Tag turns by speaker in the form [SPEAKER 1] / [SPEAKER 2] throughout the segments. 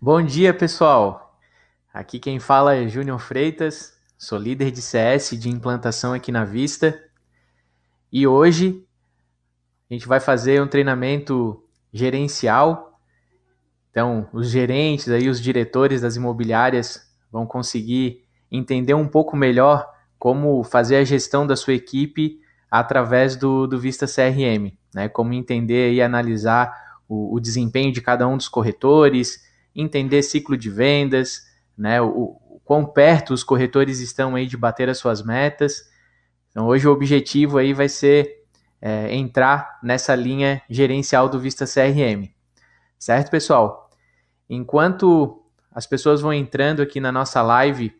[SPEAKER 1] Bom dia, pessoal. Aqui quem fala é Júnior Freitas, sou líder de CS de implantação aqui na Vista. E hoje a gente vai fazer um treinamento gerencial. Então, os gerentes aí, os diretores das imobiliárias vão conseguir entender um pouco melhor como fazer a gestão da sua equipe através do Vista CRM, né? Como entender e analisar o desempenho de cada um dos corretores, entender ciclo de vendas, né? O quão perto os corretores estão aí de bater as suas metas. Então, hoje o objetivo aí vai ser entrar nessa linha gerencial do Vista CRM. Certo, pessoal? Enquanto as pessoas vão entrando aqui na nossa live,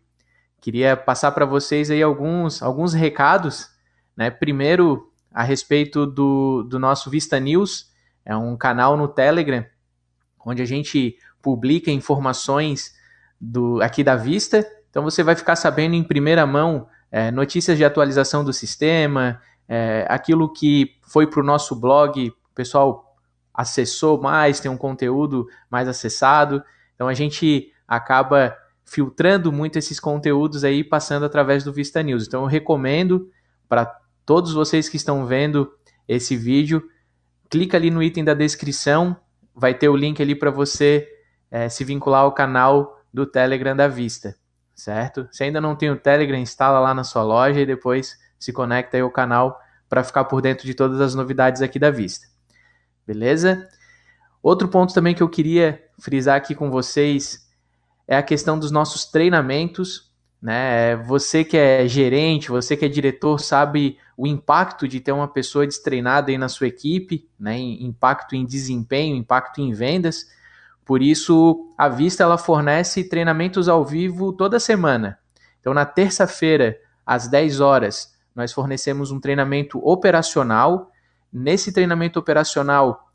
[SPEAKER 1] queria passar para vocês aí alguns recados, né? Primeiro, a respeito do nosso Vista News, é um canal no Telegram, onde a gente publica informações aqui da Vista. Então você vai ficar sabendo em primeira mão notícias de atualização do sistema, aquilo que foi para o nosso blog, o pessoal acessou mais, tem um conteúdo mais acessado. Então a gente acaba filtrando muito esses conteúdos aí, passando através do Vista News. Então eu recomendo para todos vocês que estão vendo esse vídeo, clica ali no item da descrição, vai ter o link ali para você se vincular ao canal do Telegram da Vista, certo? Se ainda não tem o Telegram, instala lá na sua loja e depois se conecta aí ao canal para ficar por dentro de todas as novidades aqui da Vista. Beleza? Outro ponto também que eu queria frisar aqui com vocês é a questão dos nossos treinamentos, né? Você que é gerente, você que é diretor, sabe o impacto de ter uma pessoa destreinada aí na sua equipe, né? Impacto em desempenho, impacto em vendas. Por isso, a Vista ela fornece treinamentos ao vivo toda semana. Então, na terça-feira, às 10 horas, nós fornecemos um treinamento operacional. Nesse treinamento operacional,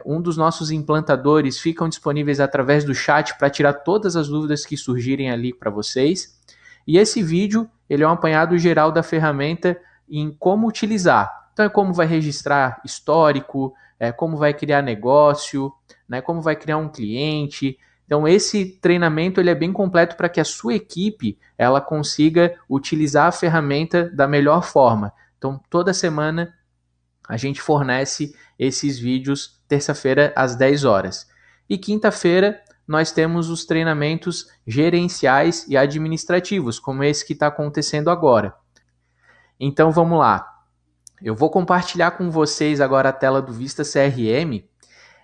[SPEAKER 1] um dos nossos implantadores ficam disponíveis através do chat para tirar todas as dúvidas que surgirem ali para vocês. E esse vídeo ele é um apanhado geral da ferramenta em como utilizar. Então, é como vai registrar histórico, como vai criar negócio, né, como vai criar um cliente. Então, esse treinamento ele é bem completo para que a sua equipe ela consiga utilizar a ferramenta da melhor forma. Então, toda semana a gente fornece esses vídeos terça-feira às 10 horas. E quinta-feira nós temos os treinamentos gerenciais e administrativos, como esse que está acontecendo agora. Então vamos lá. Eu vou compartilhar com vocês agora a tela do Vista CRM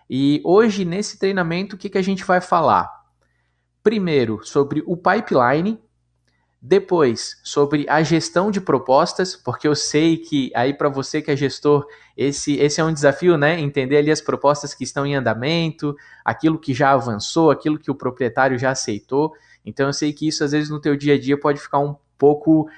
[SPEAKER 1] e hoje nesse treinamento o que a gente vai falar? Primeiro sobre o pipeline, depois, sobre a gestão de propostas, porque eu sei que aí para você que é gestor, esse é um desafio, né? Entender ali as propostas que estão em andamento, aquilo que já avançou, aquilo que o proprietário já aceitou. Então eu sei que isso às vezes no teu dia a dia pode ficar um pouco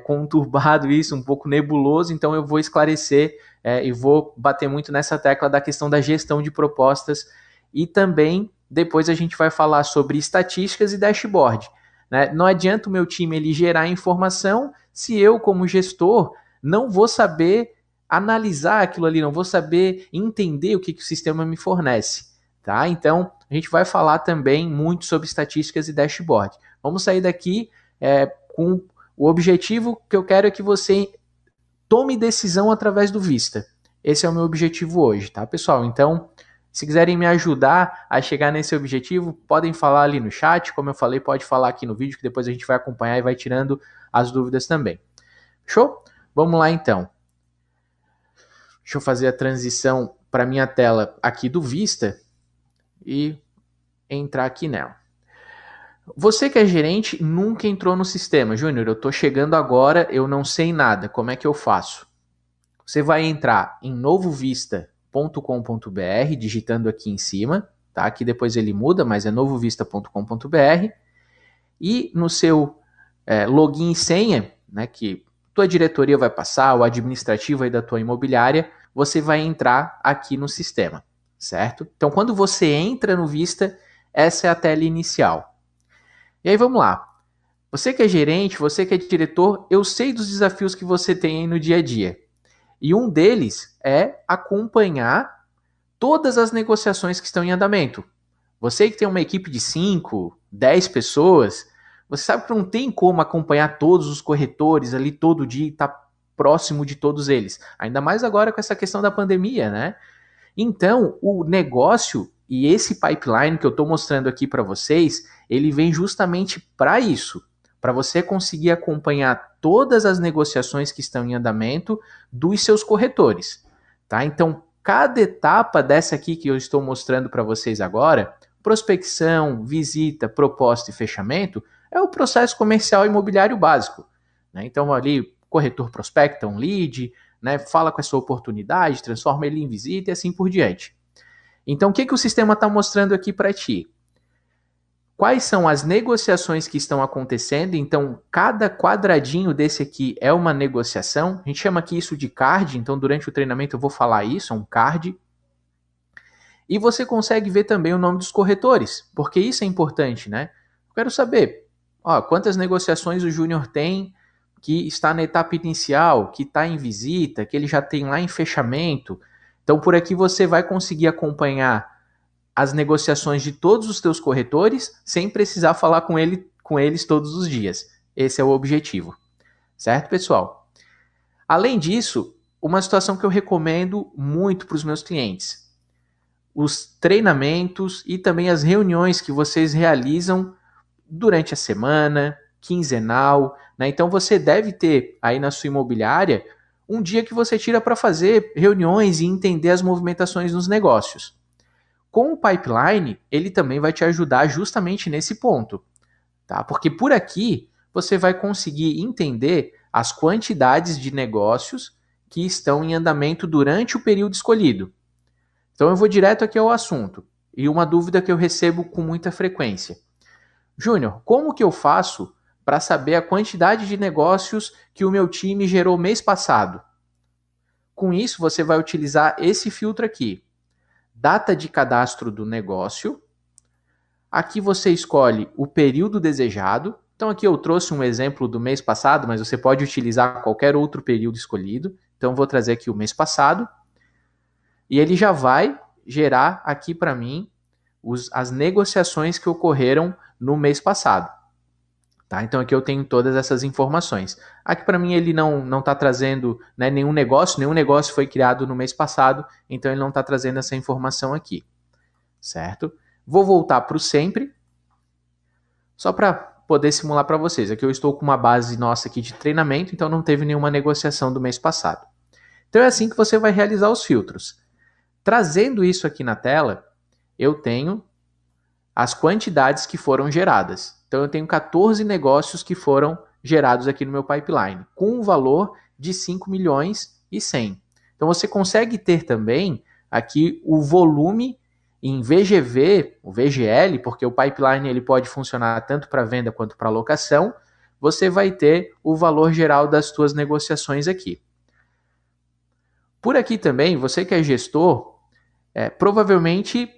[SPEAKER 1] conturbado isso, um pouco nebuloso, então eu vou esclarecer e vou bater muito nessa tecla da questão da gestão de propostas e também depois a gente vai falar sobre estatísticas e dashboard. Né? Não adianta o meu time ele gerar informação se eu, como gestor, não vou saber analisar aquilo ali, não vou saber entender o que o sistema me fornece. Tá? Então, a gente vai falar também muito sobre estatísticas e dashboard. Vamos sair daqui com o objetivo que eu quero é que você tome decisão através do Vista. Esse é o meu objetivo hoje, tá, pessoal? Então, se quiserem me ajudar a chegar nesse objetivo, podem falar ali no chat, como eu falei, pode falar aqui no vídeo, que depois a gente vai acompanhar e vai tirando as dúvidas também. Show? Vamos lá então. Deixa eu fazer a transição para minha tela aqui do Vista e entrar aqui nela. Você que é gerente nunca entrou no sistema. Júnior, eu estou chegando agora, eu não sei nada, como é que eu faço? Você vai entrar em novovista.com.br, digitando aqui em cima, tá? Aqui depois ele muda, mas é novovista.com.br. E no seu login e senha, né, que tua diretoria vai passar, o administrativo aí da tua imobiliária, você vai entrar aqui no sistema, certo? Então, quando você entra no Vista, essa é a tela inicial. E aí vamos lá. Você que é gerente, você que é diretor, eu sei dos desafios que você tem aí no dia a dia. E um deles é acompanhar todas as negociações que estão em andamento. Você que tem uma equipe de 5, 10 pessoas, você sabe que não tem como acompanhar todos os corretores ali todo dia e estar próximo de todos eles. Ainda mais agora com essa questão da pandemia, né? Então, o negócio e esse pipeline que eu estou mostrando aqui para vocês, ele vem justamente para isso, para você conseguir acompanhar todas as negociações que estão em andamento dos seus corretores, tá? Então, cada etapa dessa aqui que eu estou mostrando para vocês agora, prospecção, visita, proposta e fechamento, é o processo comercial imobiliário básico, né? Então, ali, corretor prospecta um lead, né, fala com a sua oportunidade, transforma ele em visita e assim por diante. Então, o que o sistema está mostrando aqui para ti? Quais são as negociações que estão acontecendo? Então, cada quadradinho desse aqui é uma negociação. A gente chama aqui isso de card, então durante o treinamento eu vou falar isso, é um card. E você consegue ver também o nome dos corretores, porque isso é importante, né? Eu quero saber, quantas negociações o Júnior tem que está na etapa inicial, que está em visita, que ele já tem lá em fechamento. Então, por aqui você vai conseguir acompanhar as negociações de todos os teus corretores sem precisar falar com eles todos os dias. Esse é o objetivo. Certo, pessoal? Além disso, uma situação que eu recomendo muito para os meus clientes. Os treinamentos e também as reuniões que vocês realizam durante a semana, quinzenal, né? Então você deve ter aí na sua imobiliária um dia que você tira para fazer reuniões e entender as movimentações nos negócios. Com o pipeline, ele também vai te ajudar justamente nesse ponto, tá? Porque por aqui você vai conseguir entender as quantidades de negócios que estão em andamento durante o período escolhido. Então eu vou direto aqui ao assunto. E uma dúvida que eu recebo com muita frequência. Júnior, como que eu faço para saber a quantidade de negócios que o meu time gerou mês passado? Com isso, você vai utilizar esse filtro aqui. Data de cadastro do negócio. Aqui você escolhe o período desejado. Então aqui eu trouxe um exemplo do mês passado, mas você pode utilizar qualquer outro período escolhido. Então vou trazer aqui o mês passado. E ele já vai gerar aqui para mim as negociações que ocorreram no mês passado. Tá? Então aqui eu tenho todas essas informações. Aqui para mim ele não está trazendo, né, nenhum negócio foi criado no mês passado, então ele não está trazendo essa informação aqui. Certo? Vou voltar para o sempre, só para poder simular para vocês. Aqui eu estou com uma base nossa aqui de treinamento, então não teve nenhuma negociação do mês passado. Então é assim que você vai realizar os filtros. Trazendo isso aqui na tela, eu tenho as quantidades que foram geradas. Então eu tenho 14 negócios que foram gerados aqui no meu pipeline, com um valor de 5 milhões e 100. Então você consegue ter também aqui o volume em VGV, o VGL, porque o pipeline ele pode funcionar tanto para venda quanto para locação. Você vai ter o valor geral das suas negociações aqui. Por aqui também, você que é gestor, provavelmente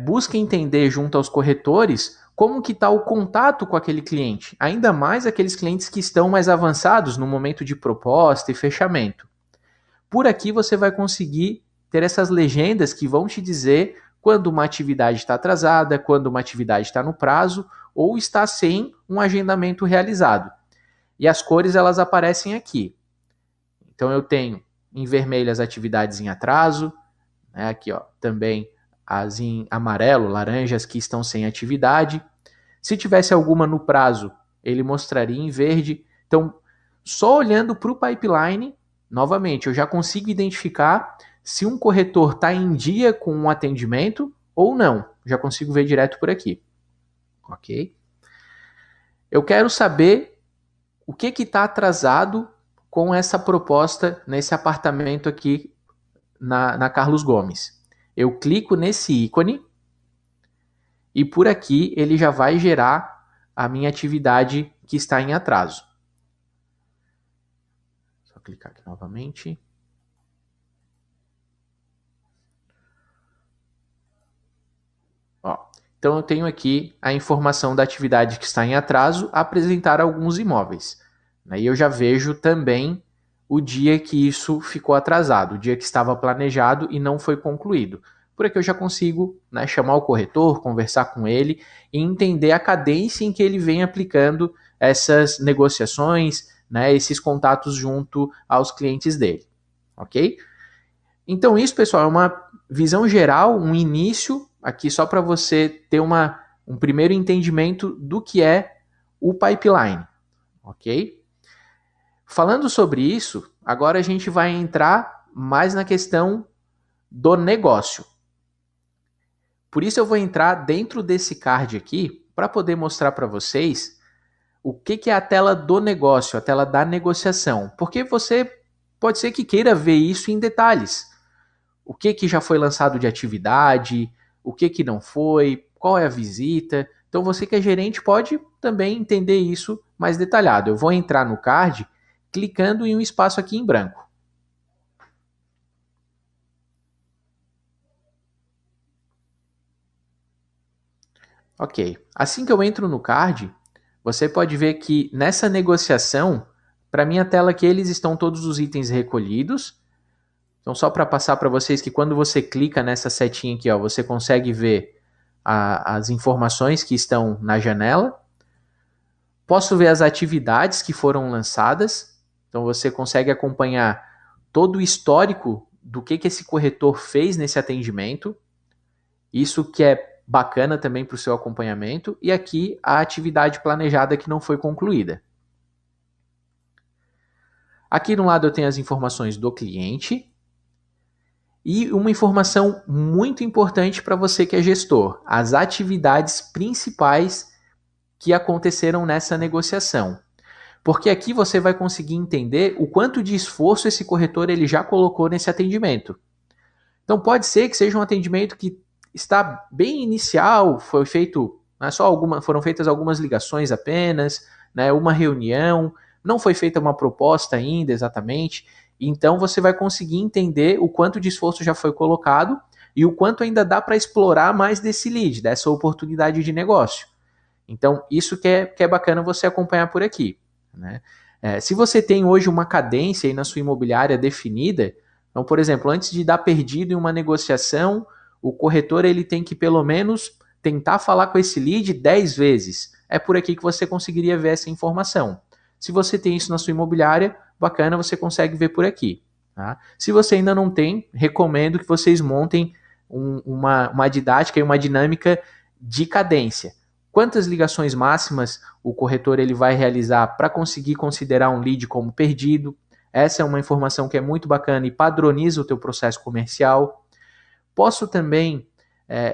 [SPEAKER 1] busca entender junto aos corretores como que está o contato com aquele cliente, ainda mais aqueles clientes que estão mais avançados no momento de proposta e fechamento. Por aqui você vai conseguir ter essas legendas que vão te dizer quando uma atividade está atrasada, quando uma atividade está no prazo ou está sem um agendamento realizado. E as cores elas aparecem aqui. Então eu tenho em vermelho as atividades em atraso, né? Aqui também as em amarelo, laranjas que estão sem atividade. Se tivesse alguma no prazo, ele mostraria em verde. Então, só olhando para o pipeline, novamente, eu já consigo identificar se um corretor está em dia com um atendimento ou não. Já consigo ver direto por aqui. Ok? Eu quero saber o que está atrasado com essa proposta nesse apartamento aqui na Carlos Gomes. Eu clico nesse ícone e por aqui ele já vai gerar a minha atividade que está em atraso. Só clicar aqui novamente. Então eu tenho aqui a informação da atividade que está em atraso, apresentar alguns imóveis. E eu já vejo também o dia que isso ficou atrasado, o dia que estava planejado e não foi concluído. por aqui eu já consigo, né, chamar o corretor, conversar com ele e entender a cadência em que ele vem aplicando essas negociações, né, esses contatos junto aos clientes dele, ok? Então isso, pessoal, é uma visão geral, um início aqui só para você ter um primeiro entendimento do que é o pipeline, ok? Falando sobre isso, agora a gente vai entrar mais na questão do negócio. Por isso eu vou entrar dentro desse card aqui para poder mostrar para vocês o que é a tela do negócio, a tela da negociação. Porque você pode ser que queira ver isso em detalhes. O que já foi lançado de atividade, o que não foi, qual é a visita. Então você que é gerente pode também entender isso mais detalhado. Eu vou entrar no card clicando em um espaço aqui em branco. Ok, assim que eu entro no card, você pode ver que nessa negociação, para minha tela aqui eles estão todos os itens recolhidos. Então só para passar para vocês que quando você clica nessa setinha aqui, ó, você consegue ver as informações que estão na janela. Posso ver as atividades que foram lançadas. Então você consegue acompanhar todo o histórico do que esse corretor fez nesse atendimento. Isso que é bacana também para o seu acompanhamento. E aqui a atividade planejada que não foi concluída. Aqui no lado eu tenho as informações do cliente. E uma informação muito importante para você que é gestor: as atividades principais que aconteceram nessa negociação. Porque aqui você vai conseguir entender o quanto de esforço esse corretor ele já colocou nesse atendimento. Então pode ser que seja um atendimento que está bem inicial, foi feito, né, foram feitas algumas ligações apenas, né, uma reunião, não foi feita uma proposta ainda exatamente. Então você vai conseguir entender o quanto de esforço já foi colocado e o quanto ainda dá para explorar mais desse lead, dessa oportunidade de negócio. Então isso que é bacana você acompanhar por aqui, né? Se você tem hoje uma cadência aí na sua imobiliária definida, então, por exemplo, antes de dar perdido em uma negociação, o corretor ele tem que pelo menos tentar falar com esse lead 10 vezes. É por aqui que você conseguiria ver essa informação. Se você tem isso na sua imobiliária, bacana, você consegue ver por aqui. Tá? Se você ainda não tem, recomendo que vocês montem uma didática e uma dinâmica de cadência. Quantas ligações máximas o corretor ele vai realizar para conseguir considerar um lead como perdido? Essa é uma informação que é muito bacana e padroniza o teu processo comercial. Posso também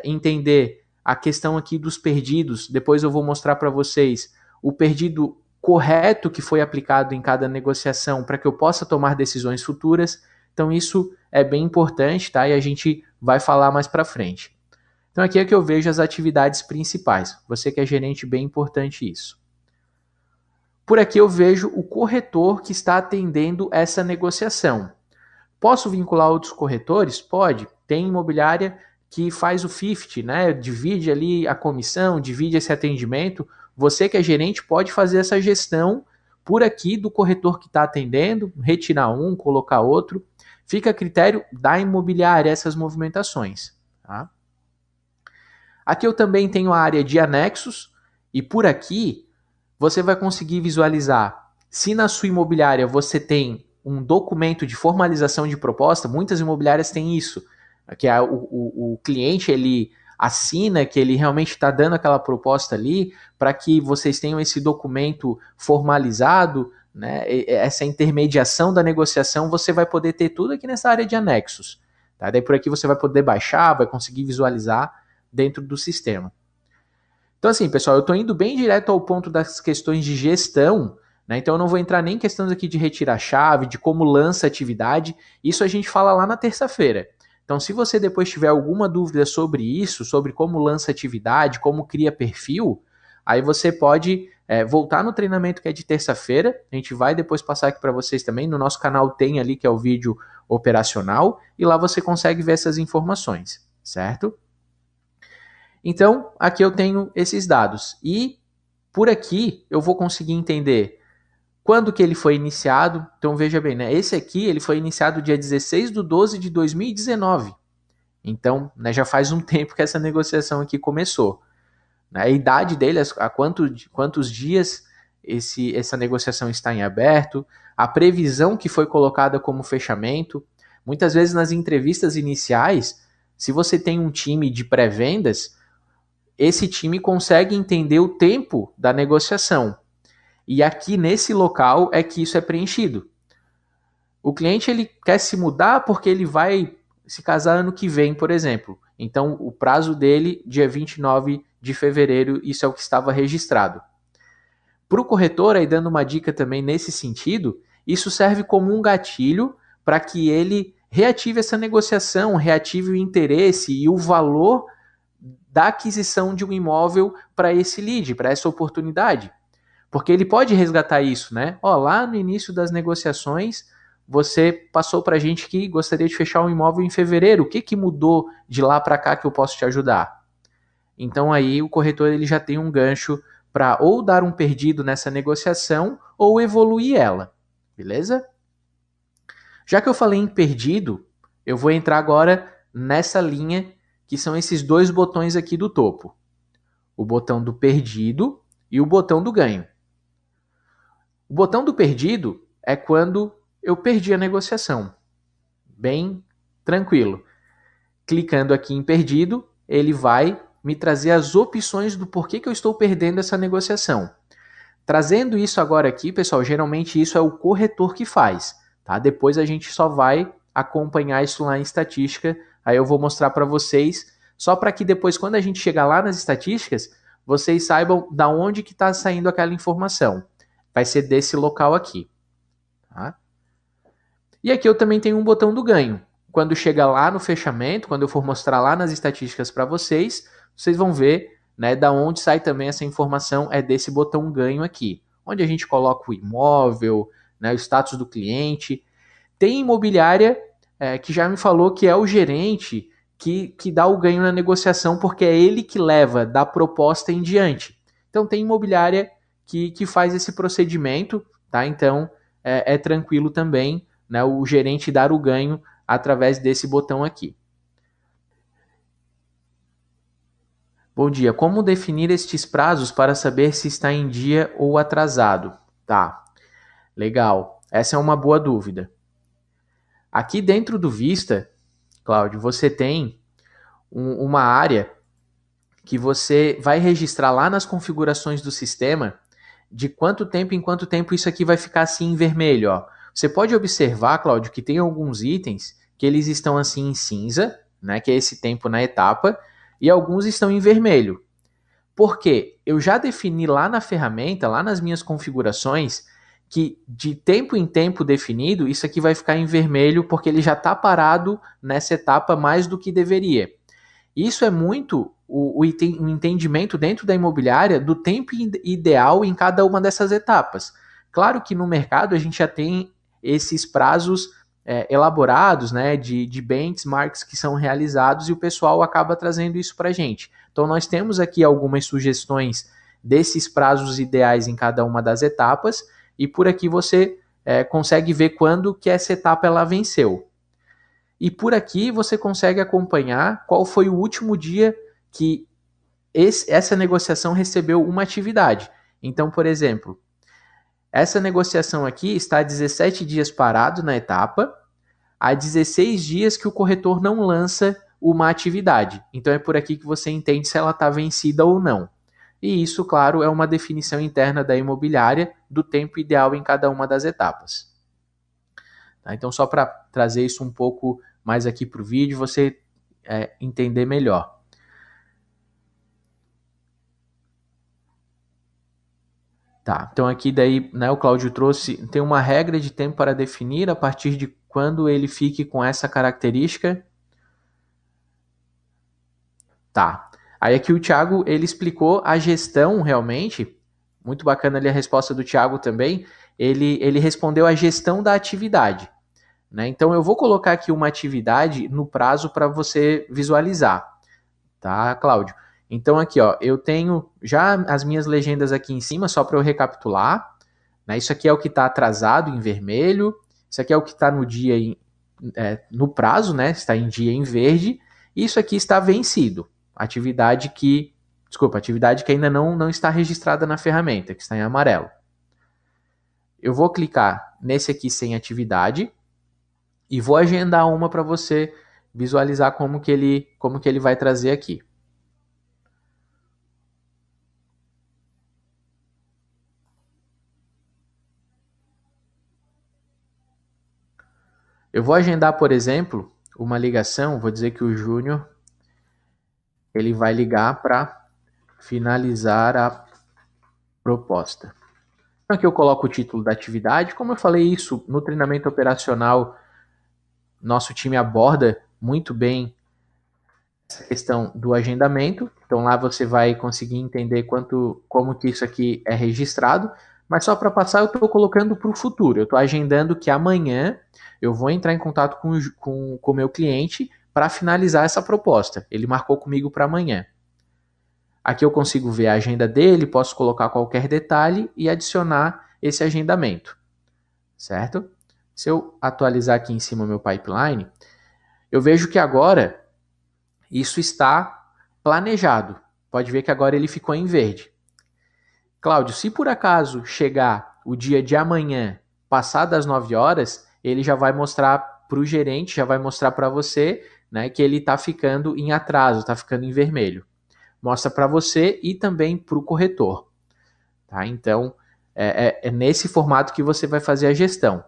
[SPEAKER 1] entender a questão aqui dos perdidos. Depois eu vou mostrar para vocês o perdido correto que foi aplicado em cada negociação para que eu possa tomar decisões futuras. Então isso é bem importante, tá? E a gente vai falar mais para frente. Então aqui é que eu vejo as atividades principais. Você que é gerente, bem importante isso. Por aqui eu vejo o corretor que está atendendo essa negociação. Posso vincular outros corretores? Pode. Tem imobiliária que faz o 50, né? Divide ali a comissão, divide esse atendimento. Você que é gerente pode fazer essa gestão por aqui do corretor que está atendendo, retirar um, colocar outro. Fica a critério da imobiliária essas movimentações. Tá? Aqui eu também tenho a área de anexos e por aqui você vai conseguir visualizar se na sua imobiliária você tem um documento de formalização de proposta. Muitas imobiliárias têm isso, que é o cliente ele assina que ele realmente está dando aquela proposta ali para que vocês tenham esse documento formalizado, né? Essa intermediação da negociação você vai poder ter tudo aqui nessa área de anexos. Tá? Daí por aqui você vai poder baixar, vai conseguir visualizar dentro do sistema. Então assim, pessoal, eu estou indo bem direto ao ponto das questões de gestão, né? Então eu não vou entrar nem em questões aqui de retirar chave, de como lança atividade, isso a gente fala lá na terça-feira. Então se você depois tiver alguma dúvida sobre isso, sobre como lança atividade, como cria perfil, aí você pode voltar no treinamento que é de terça-feira, a gente vai depois passar aqui para vocês também, no nosso canal tem ali que é o vídeo operacional, e lá você consegue ver essas informações, certo? Então, aqui eu tenho esses dados. E por aqui eu vou conseguir entender quando que ele foi iniciado. Então, veja bem, né? Esse aqui ele foi iniciado dia 16/12/2019. Então, né, já faz um tempo que essa negociação aqui começou. A idade dele, há quantos dias essa negociação está em aberto, a previsão que foi colocada como fechamento. Muitas vezes nas entrevistas iniciais, se você tem um time de pré-vendas, esse time consegue entender o tempo da negociação. E aqui nesse local é que isso é preenchido. O cliente ele quer se mudar porque ele vai se casar ano que vem, por exemplo. Então, o prazo dele, dia 29 de fevereiro, isso é o que estava registrado. Para o corretor, aí dando uma dica também nesse sentido, isso serve como um gatilho para que ele reative essa negociação, reative o interesse e o valor da aquisição de um imóvel para esse lead, para essa oportunidade. Porque ele pode resgatar isso, né? Lá no início das negociações, você passou para a gente que gostaria de fechar um imóvel em fevereiro. O que mudou de lá para cá que eu posso te ajudar? Então aí o corretor ele já tem um gancho para ou dar um perdido nessa negociação ou evoluir ela, beleza? Já que eu falei em perdido, eu vou entrar agora nessa linha que são esses dois botões aqui do topo. O botão do perdido e o botão do ganho. O botão do perdido é quando eu perdi a negociação. Bem tranquilo. Clicando aqui em perdido, ele vai me trazer as opções do porquê que eu estou perdendo essa negociação. Trazendo isso agora aqui, pessoal, geralmente isso é o corretor que faz, tá? Depois a gente só vai acompanhar isso lá em estatística, aí eu vou mostrar para vocês, só para que depois, quando a gente chegar lá nas estatísticas, vocês saibam da onde que está saindo aquela informação. Vai ser desse local aqui, tá? E aqui eu também tenho um botão do ganho. Quando chega lá no fechamento, quando eu for mostrar lá nas estatísticas para vocês, vocês vão ver, né, da onde sai também essa informação, é desse botão ganho aqui, onde a gente coloca o imóvel, né, o status do cliente. Tem imobiliária que já me falou que é o gerente que dá o ganho na negociação, porque é ele que leva da proposta em diante. Então tem imobiliária que faz esse procedimento, tá? Então é tranquilo também, né, o gerente dar o ganho através desse botão aqui. Bom dia, como definir estes prazos para saber se está em dia ou atrasado? Tá, legal, essa é uma boa dúvida. Aqui dentro do Vista, Cláudio, você tem uma área que você vai registrar lá nas configurações do sistema de quanto tempo em quanto tempo isso aqui vai ficar assim em vermelho, ó. Você pode observar, Cláudio, que tem alguns itens que eles estão assim em cinza, né, que é esse tempo na etapa, e alguns estão em vermelho. Por quê? Eu já defini lá na ferramenta, lá nas minhas configurações, que de tempo em tempo definido, isso aqui vai ficar em vermelho porque ele já está parado nessa etapa mais do que deveria. Isso é muito o entendimento dentro da imobiliária do tempo ideal em cada uma dessas etapas. Claro que no mercado a gente já tem esses prazos elaborados, né, de benchmarks que são realizados e o pessoal acaba trazendo isso para a gente. Então nós temos aqui algumas sugestões desses prazos ideais em cada uma das etapas e por aqui você consegue ver quando que essa etapa ela venceu. E por aqui você consegue acompanhar qual foi o último dia que essa negociação recebeu uma atividade. Então, por exemplo, essa negociação aqui está há 17 dias parado na etapa, há 16 dias que o corretor não lança uma atividade. Então é por aqui que você entende se ela está vencida ou não. E isso, claro, é uma definição interna da imobiliária do tempo ideal em cada uma das etapas. Tá? Então, só para trazer isso um pouco mais aqui para o vídeo, você entender melhor. Tá, então aqui daí, né, o Cláudio trouxe, tem uma regra de tempo para definir a partir de quando ele fique com essa característica. Tá, aí aqui o Thiago, ele explicou a gestão realmente, muito bacana ali a resposta do Thiago também, ele respondeu a gestão da atividade. Né? Então eu vou colocar aqui uma atividade no prazo para você visualizar, tá, Cláudio? Então aqui, ó, eu tenho já as minhas legendas aqui em cima, só para eu recapitular. Né? Isso aqui é o que está atrasado em vermelho, isso aqui é o que está no dia no prazo, né? Está em dia em verde, Isso aqui está vencido. Atividade que ainda não está registrada na ferramenta, que está em amarelo. Eu vou clicar nesse aqui sem atividade e vou agendar uma para você visualizar como que ele vai trazer aqui. Eu vou agendar, por exemplo, uma ligação, vou dizer que o Júnior ele vai ligar para finalizar a proposta. Então aqui eu coloco o título da atividade. Como eu falei isso no treinamento operacional, nosso time aborda muito bem essa questão do agendamento. Então lá você vai conseguir entender como que isso aqui é registrado. Mas só para passar, eu estou colocando para o futuro. Eu estou agendando que amanhã eu vou entrar em contato com o meu cliente para finalizar essa proposta. Ele marcou comigo para amanhã. Aqui eu consigo ver a agenda dele, posso colocar qualquer detalhe e adicionar esse agendamento, certo? Se eu atualizar aqui em cima o meu pipeline, eu vejo que agora isso está planejado. Pode ver que agora ele ficou em verde. Cláudio, se por acaso chegar o dia de amanhã, passar das 9 horas, ele já vai mostrar para o gerente, já vai mostrar para você, né, que ele está ficando em atraso, está ficando em vermelho. Mostra para você e também para o corretor. Tá? Então, é nesse formato que você vai fazer a gestão.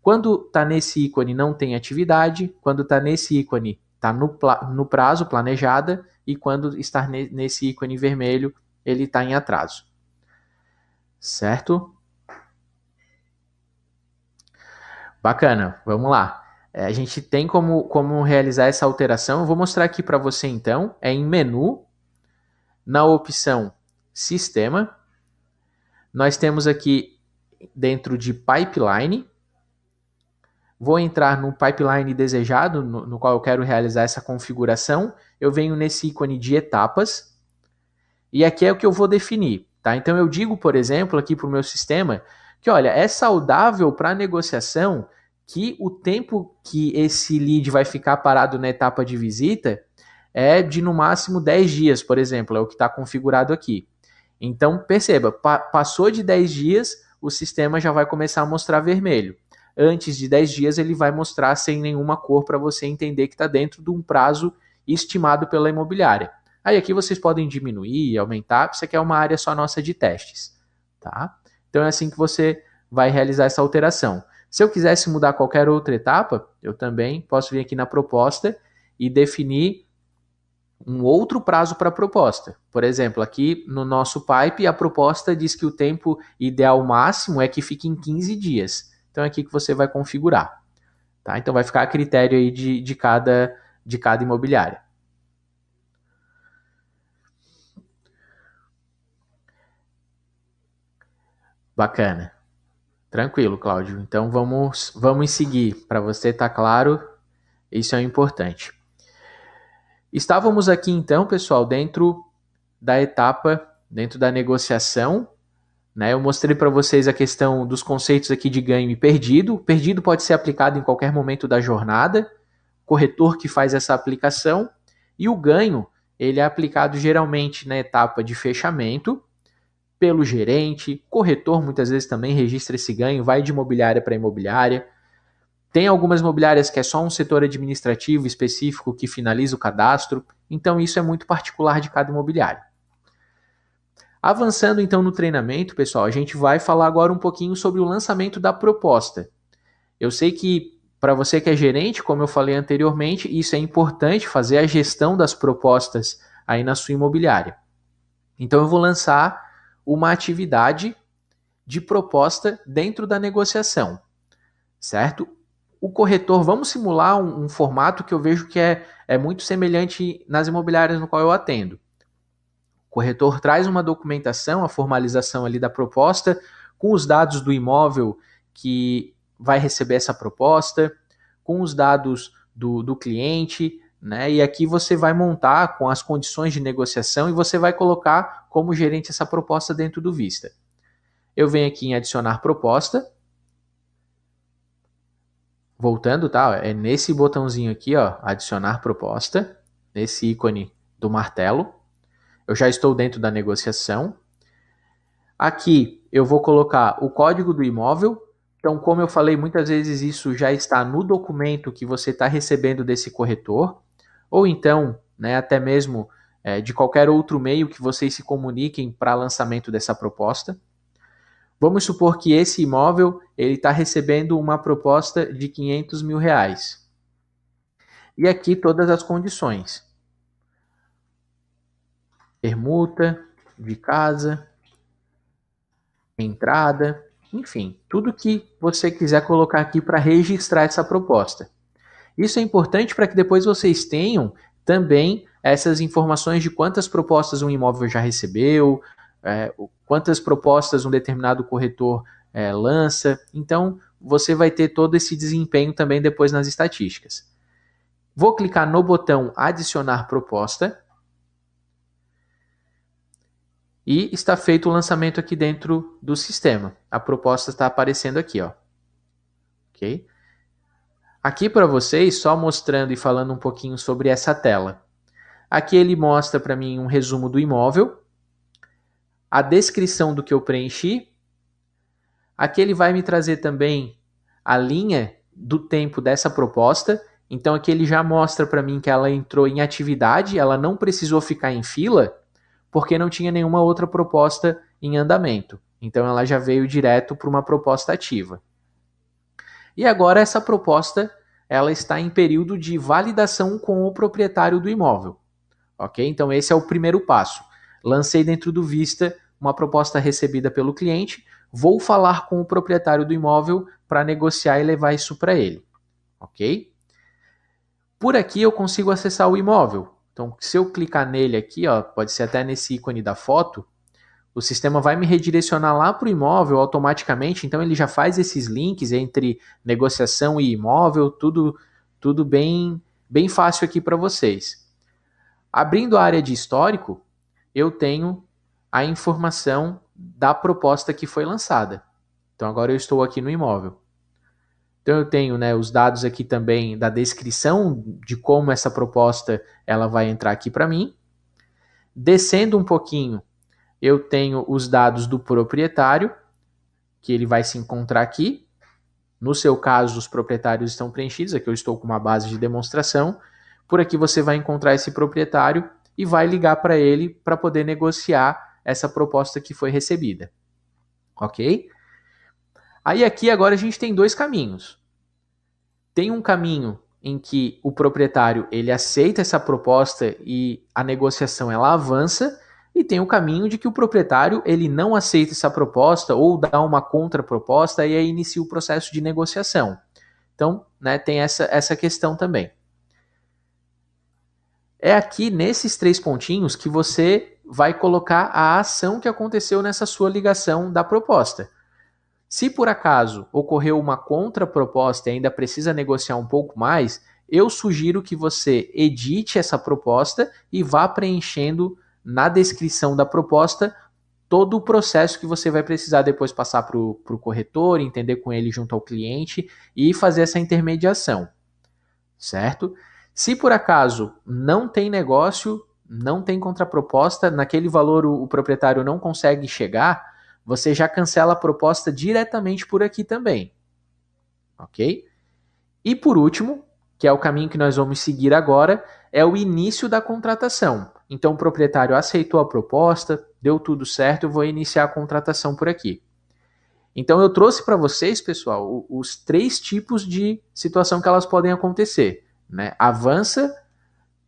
[SPEAKER 1] Quando está nesse ícone não tem atividade, quando está nesse ícone está no prazo planejada e quando está nesse ícone vermelho ele está em atraso. Certo? Bacana, vamos lá. A gente tem como realizar essa alteração. Eu vou mostrar aqui para você então. É em menu, na opção Sistema. Nós temos aqui dentro de Pipeline. Vou entrar no pipeline desejado, no qual eu quero realizar essa configuração. Eu venho nesse ícone de etapas. E aqui é o que eu vou definir. Tá? Então eu digo, por exemplo, aqui para o meu sistema, que olha, é saudável para a negociação que o tempo que esse lead vai ficar parado na etapa de visita é de no máximo 10 dias, por exemplo, é o que está configurado aqui. Então perceba, passou de 10 dias, o sistema já vai começar a mostrar vermelho. Antes de 10 dias ele vai mostrar sem nenhuma cor para você entender que está dentro de um prazo estimado pela imobiliária. Aí aqui vocês podem diminuir, aumentar, isso aqui é uma área só nossa de testes. Tá? Então é assim que você vai realizar essa alteração. Se eu quisesse mudar qualquer outra etapa, eu também posso vir aqui na proposta e definir um outro prazo para a proposta. Por exemplo, aqui no nosso pipe, a proposta diz que o tempo ideal máximo é que fique em 15 dias. Então é aqui que você vai configurar. Tá? Então vai ficar a critério aí de cada imobiliária. Bacana. Tranquilo, Cláudio. Então vamos seguir. Para você estar claro, isso é importante. Estávamos aqui então, pessoal, dentro da etapa, dentro da negociação. Né? Eu mostrei para vocês a questão dos conceitos aqui de ganho e perdido. Perdido pode ser aplicado em qualquer momento da jornada. Corretor que faz essa aplicação. E o ganho, ele é aplicado geralmente na etapa de fechamento, pelo gerente, corretor muitas vezes também registra esse ganho, vai de imobiliária para imobiliária. Tem algumas imobiliárias que é só um setor administrativo específico que finaliza o cadastro, então isso é muito particular de cada imobiliária. Avançando então no treinamento, pessoal, a gente vai falar agora um pouquinho sobre o lançamento da proposta. Eu sei que para você que é gerente, como eu falei anteriormente, isso é importante, fazer a gestão das propostas aí na sua imobiliária. Então eu vou lançar uma atividade de proposta dentro da negociação, certo? O corretor, vamos simular um formato que eu vejo que é muito semelhante nas imobiliárias no qual eu atendo. O corretor traz uma documentação, a formalização ali da proposta, com os dados do imóvel que vai receber essa proposta, com os dados do cliente, né? E aqui você vai montar com as condições de negociação e você vai colocar como gerente essa proposta dentro do Vista. Eu venho aqui em adicionar proposta. Voltando, tá? É nesse botãozinho aqui, ó, adicionar proposta. nesse ícone do martelo. Eu já estou dentro da negociação. Aqui eu vou colocar o código do imóvel. Então, como eu falei, muitas vezes isso já está no documento que você está recebendo desse corretor, ou então, né, até mesmo de qualquer outro meio que vocês se comuniquem para lançamento dessa proposta. Vamos supor que esse imóvel ele está recebendo uma proposta de R$500 mil. E aqui todas as condições. Permuta de casa, entrada, enfim, tudo que você quiser colocar aqui para registrar essa proposta. Isso é importante para que depois vocês tenham também essas informações de quantas propostas um imóvel já recebeu, quantas propostas um determinado corretor lança. Então, você vai ter todo esse desempenho também depois nas estatísticas. Vou clicar no botão adicionar proposta. E está feito o lançamento aqui dentro do sistema. A proposta está aparecendo aqui, ó. Ok? Aqui para vocês, só mostrando e falando um pouquinho sobre essa tela. Aqui ele mostra para mim um resumo do imóvel, a descrição do que eu preenchi. Aqui ele vai me trazer também a linha do tempo dessa proposta. Então aqui ele já mostra para mim que ela entrou em atividade, ela não precisou ficar em fila, porque não tinha nenhuma outra proposta em andamento. Então ela já veio direto para uma proposta ativa. E agora essa proposta ela está em período de validação com o proprietário do imóvel. Ok? Então esse é o primeiro passo. Lancei dentro do Vista uma proposta recebida pelo cliente, vou falar com o proprietário do imóvel para negociar e levar isso para ele. Ok? Por aqui eu consigo acessar o imóvel. Então, se eu clicar nele aqui, ó, pode ser até nesse ícone da foto, o sistema vai me redirecionar lá para o imóvel automaticamente, então ele já faz esses links entre negociação e imóvel, tudo bem fácil aqui para vocês. Abrindo a área de histórico, eu tenho a informação da proposta que foi lançada. Então agora eu estou aqui no imóvel. Então eu tenho, né, os dados aqui também da descrição de como essa proposta ela vai entrar aqui para mim. Descendo um pouquinho, eu tenho os dados do proprietário, que ele vai se encontrar aqui. No seu caso, os proprietários estão preenchidos, aqui eu estou com uma base de demonstração. Por aqui você vai encontrar esse proprietário e vai ligar para ele para poder negociar essa proposta que foi recebida. Ok? Aí aqui agora a gente tem dois caminhos. Tem um caminho em que o proprietário ele aceita essa proposta e a negociação ela avança, e tem o caminho de que o proprietário ele não aceita essa proposta ou dá uma contraproposta e aí inicia o processo de negociação. Então, né, tem essa questão também. É aqui nesses três pontinhos que você vai colocar a ação que aconteceu nessa sua ligação da proposta. Se por acaso ocorreu uma contraproposta e ainda precisa negociar um pouco mais, eu sugiro que você edite essa proposta e vá preenchendo na descrição da proposta todo o processo que você vai precisar depois passar para o corretor, entender com ele junto ao cliente e fazer essa intermediação, certo? Se por acaso não tem negócio, não tem contraproposta, naquele valor o proprietário não consegue chegar, você já cancela a proposta diretamente por aqui também, ok? E por último, que é o caminho que nós vamos seguir agora, é o início da contratação. Então o proprietário aceitou a proposta, deu tudo certo, eu vou iniciar a contratação por aqui. Então eu trouxe para vocês, pessoal, os três tipos de situação que elas podem acontecer, né? Avança,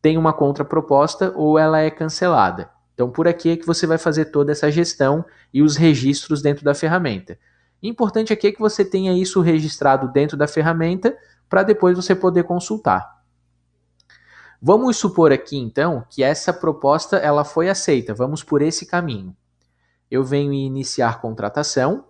[SPEAKER 1] tem uma contraproposta ou ela é cancelada. Então, por aqui é que você vai fazer toda essa gestão e os registros dentro da ferramenta. Importante aqui é que você tenha isso registrado dentro da ferramenta para depois você poder consultar. Vamos supor aqui, então, que essa proposta ela foi aceita. Vamos por esse caminho. Eu venho em iniciar contratação.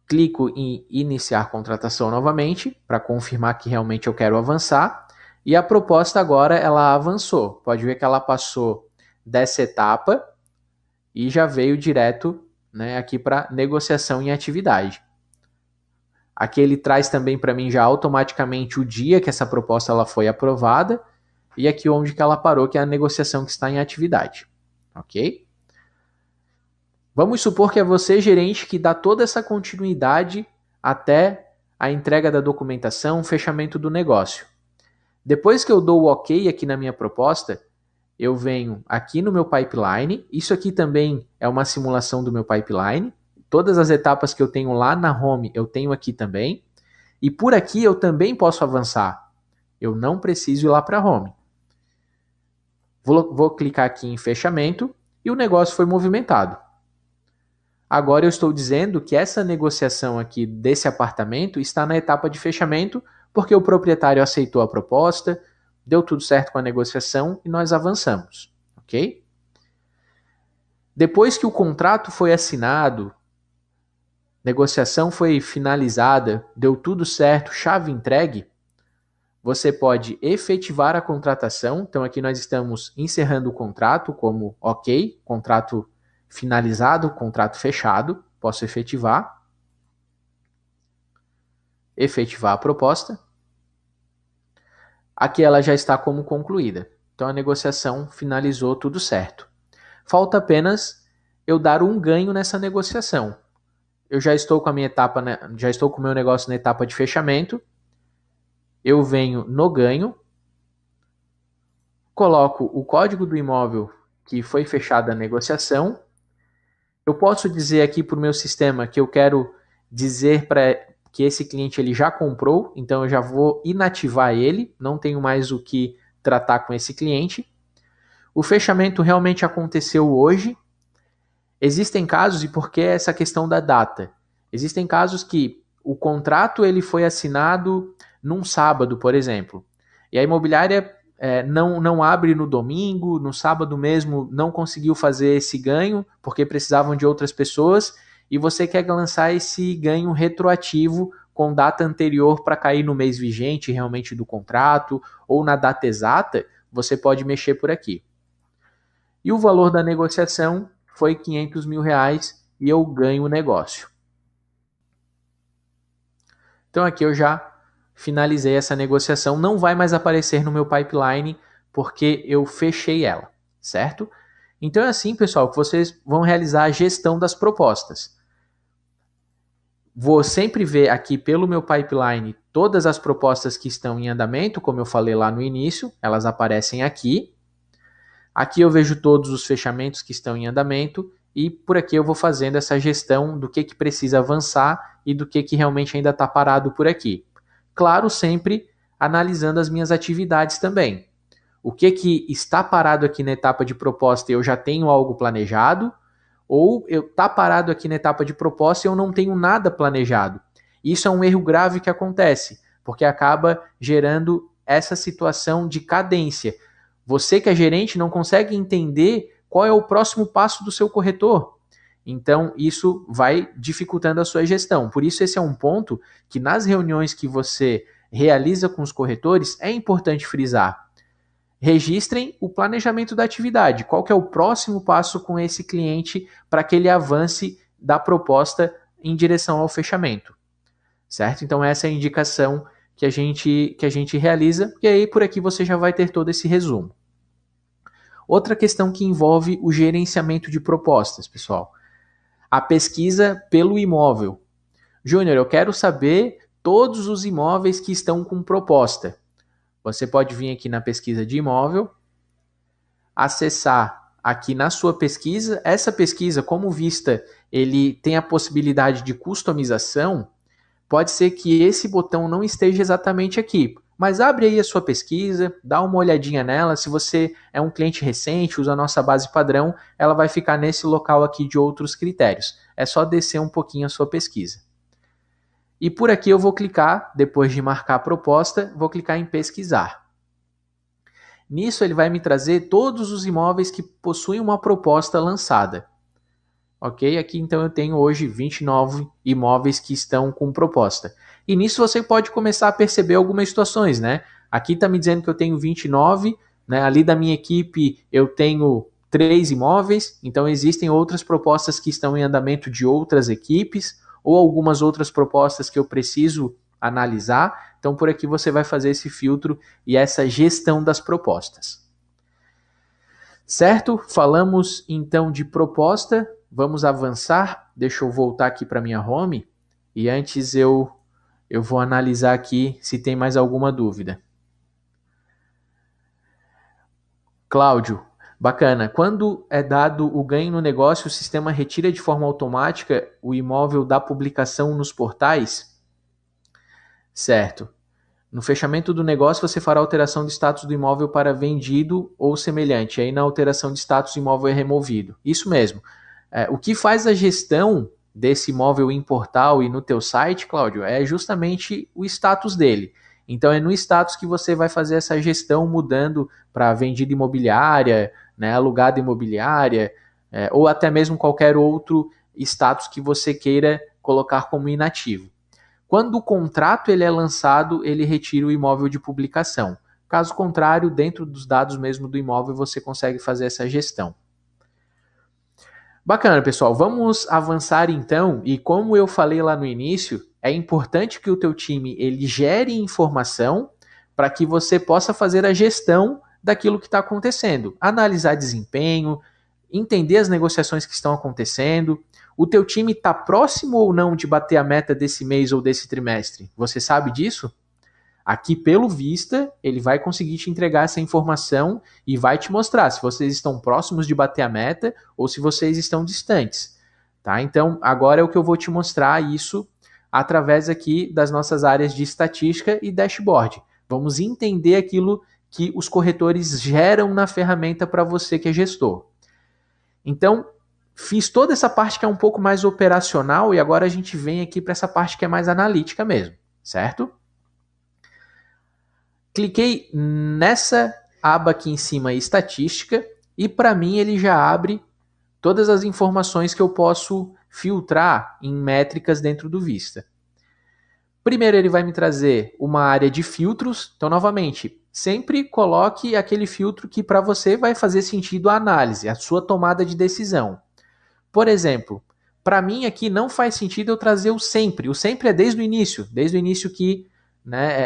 [SPEAKER 1] Clico em iniciar contratação novamente para confirmar que realmente eu quero avançar. E a proposta agora ela avançou. Pode ver que ela passou dessa etapa e já veio direto, né, aqui para negociação em atividade. Aqui ele traz também para mim já automaticamente o dia que essa proposta ela foi aprovada. e aqui onde que ela parou, que é a negociação que está em atividade, ok? Vamos supor que é você, gerente, que dá toda essa continuidade até a entrega da documentação, fechamento do negócio. Depois que eu dou o ok aqui na minha proposta, eu venho aqui no meu pipeline. Isso aqui também é uma simulação do meu pipeline. Todas as etapas que eu tenho lá na home, eu tenho aqui também. E por aqui eu também posso avançar. Eu não preciso ir lá para a home. Vou clicar aqui em fechamento e o negócio foi movimentado. Agora eu estou dizendo que essa negociação aqui desse apartamento está na etapa de fechamento, porque o proprietário aceitou a proposta, deu tudo certo com a negociação e nós avançamos, ok? Depois que o contrato foi assinado, negociação foi finalizada, deu tudo certo, chave entregue, você pode efetivar a contratação. Então aqui nós estamos encerrando o contrato como ok, contrato finalizado, contrato fechado, posso efetivar a proposta. Aqui ela já está como concluída. Então a negociação finalizou, tudo certo. Falta apenas eu dar um ganho nessa negociação. Eu já estou com a minha etapa, já estou com o meu negócio na etapa de fechamento. Eu venho no ganho, coloco o código do imóvel que foi fechada a negociação. Eu posso dizer aqui para o meu sistema que eu quero dizer para que esse cliente ele já comprou, então eu já vou inativar ele, não tenho mais o que tratar com esse cliente. O fechamento realmente aconteceu hoje. Existem casos, e por que essa questão da data? Existem casos que o contrato ele foi assinado num sábado, por exemplo, e a imobiliária não abre no domingo, no sábado mesmo não conseguiu fazer esse ganho, porque precisavam de outras pessoas, e você quer lançar esse ganho retroativo com data anterior para cair no mês vigente realmente do contrato, ou na data exata, você pode mexer por aqui. E o valor da negociação foi R$500 mil e eu ganho o negócio. Então aqui eu já finalizei essa negociação, não vai mais aparecer no meu pipeline porque eu fechei ela, certo? Então é assim, pessoal, que vocês vão realizar a gestão das propostas. Vou sempre ver aqui pelo meu pipeline todas as propostas que estão em andamento, como eu falei lá no início, elas aparecem aqui. Aqui eu vejo todos os fechamentos que estão em andamento e por aqui eu vou fazendo essa gestão do que precisa avançar e do que realmente ainda está parado por aqui. Claro, sempre analisando as minhas atividades também. O que está parado aqui na etapa de proposta e eu já tenho algo planejado, ou está parado aqui na etapa de proposta e eu não tenho nada planejado. Isso é um erro grave que acontece, porque acaba gerando essa situação de cadência. Você que é gerente não consegue entender qual é o próximo passo do seu corretor. Então, isso vai dificultando a sua gestão. Por isso, esse é um ponto que nas reuniões que você realiza com os corretores, é importante frisar. Registrem o planejamento da atividade. Qual que é o próximo passo com esse cliente para que ele avance da proposta em direção ao fechamento. Certo? Então, essa é a indicação que a gente realiza, e aí por aqui você já vai ter todo esse resumo. Outra questão que envolve o gerenciamento de propostas, pessoal. A pesquisa pelo imóvel. Júnior, eu quero saber todos os imóveis que estão com proposta. Você pode vir aqui na pesquisa de imóvel, acessar aqui na sua pesquisa. Essa pesquisa, como vista, ele tem a possibilidade de customização. Pode ser que esse botão não esteja exatamente aqui, mas abre aí a sua pesquisa, dá uma olhadinha nela. Se você é um cliente recente, usa a nossa base padrão, ela vai ficar nesse local aqui de outros critérios. É só descer um pouquinho a sua pesquisa. E por aqui eu vou clicar, depois de marcar a proposta, vou clicar em pesquisar. Nisso ele vai me trazer todos os imóveis que possuem uma proposta lançada. Ok? Aqui então eu tenho hoje 29 imóveis que estão com proposta. E nisso você pode começar a perceber algumas situações, né? Aqui está me dizendo que eu tenho 29, né? Ali da minha equipe eu tenho 3 imóveis, então existem outras propostas que estão em andamento de outras equipes, ou algumas outras propostas que eu preciso analisar. Então, por aqui você vai fazer esse filtro e essa gestão das propostas. Certo? Falamos então de proposta. Vamos avançar. Deixa eu voltar aqui para minha home. E antes eu vou analisar aqui se tem mais alguma dúvida. Cláudio, bacana. Quando é dado o ganho no negócio, o sistema retira de forma automática o imóvel da publicação nos portais? Certo. No fechamento do negócio, você fará alteração de status do imóvel para vendido ou semelhante. Aí na alteração de status, o imóvel é removido. Isso mesmo. O que faz a gestão desse imóvel em portal e no teu site, Cláudio, é justamente o status dele. Então é no status que você vai fazer essa gestão mudando para vendida imobiliária, né, alugada imobiliária, ou até mesmo qualquer outro status que você queira colocar como inativo. Quando o contrato ele é lançado, ele retira o imóvel de publicação. Caso contrário, dentro dos dados mesmo do imóvel, você consegue fazer essa gestão. Bacana, pessoal. Vamos avançar então. E como eu falei lá no início, é importante que o teu time ele gere informação para que você possa fazer a gestão daquilo que está acontecendo. Analisar desempenho, entender as negociações que estão acontecendo. O teu time está próximo ou não de bater a meta desse mês ou desse trimestre? Você sabe disso? Aqui, pelo Vista, ele vai conseguir te entregar essa informação e vai te mostrar se vocês estão próximos de bater a meta ou se vocês estão distantes. Tá? Então, agora é o que eu vou te mostrar isso através aqui das nossas áreas de estatística e dashboard. Vamos entender aquilo que os corretores geram na ferramenta para você que é gestor. Então, fiz toda essa parte que é um pouco mais operacional e agora a gente vem aqui para essa parte que é mais analítica mesmo, certo? Cliquei nessa aba aqui em cima, estatística, e para mim ele já abre todas as informações que eu posso filtrar em métricas dentro do Vista. Primeiro ele vai me trazer uma área de filtros, então novamente, sempre coloque aquele filtro que para você vai fazer sentido a análise, a sua tomada de decisão. Por exemplo, para mim aqui não faz sentido eu trazer o sempre. O sempre é desde o início que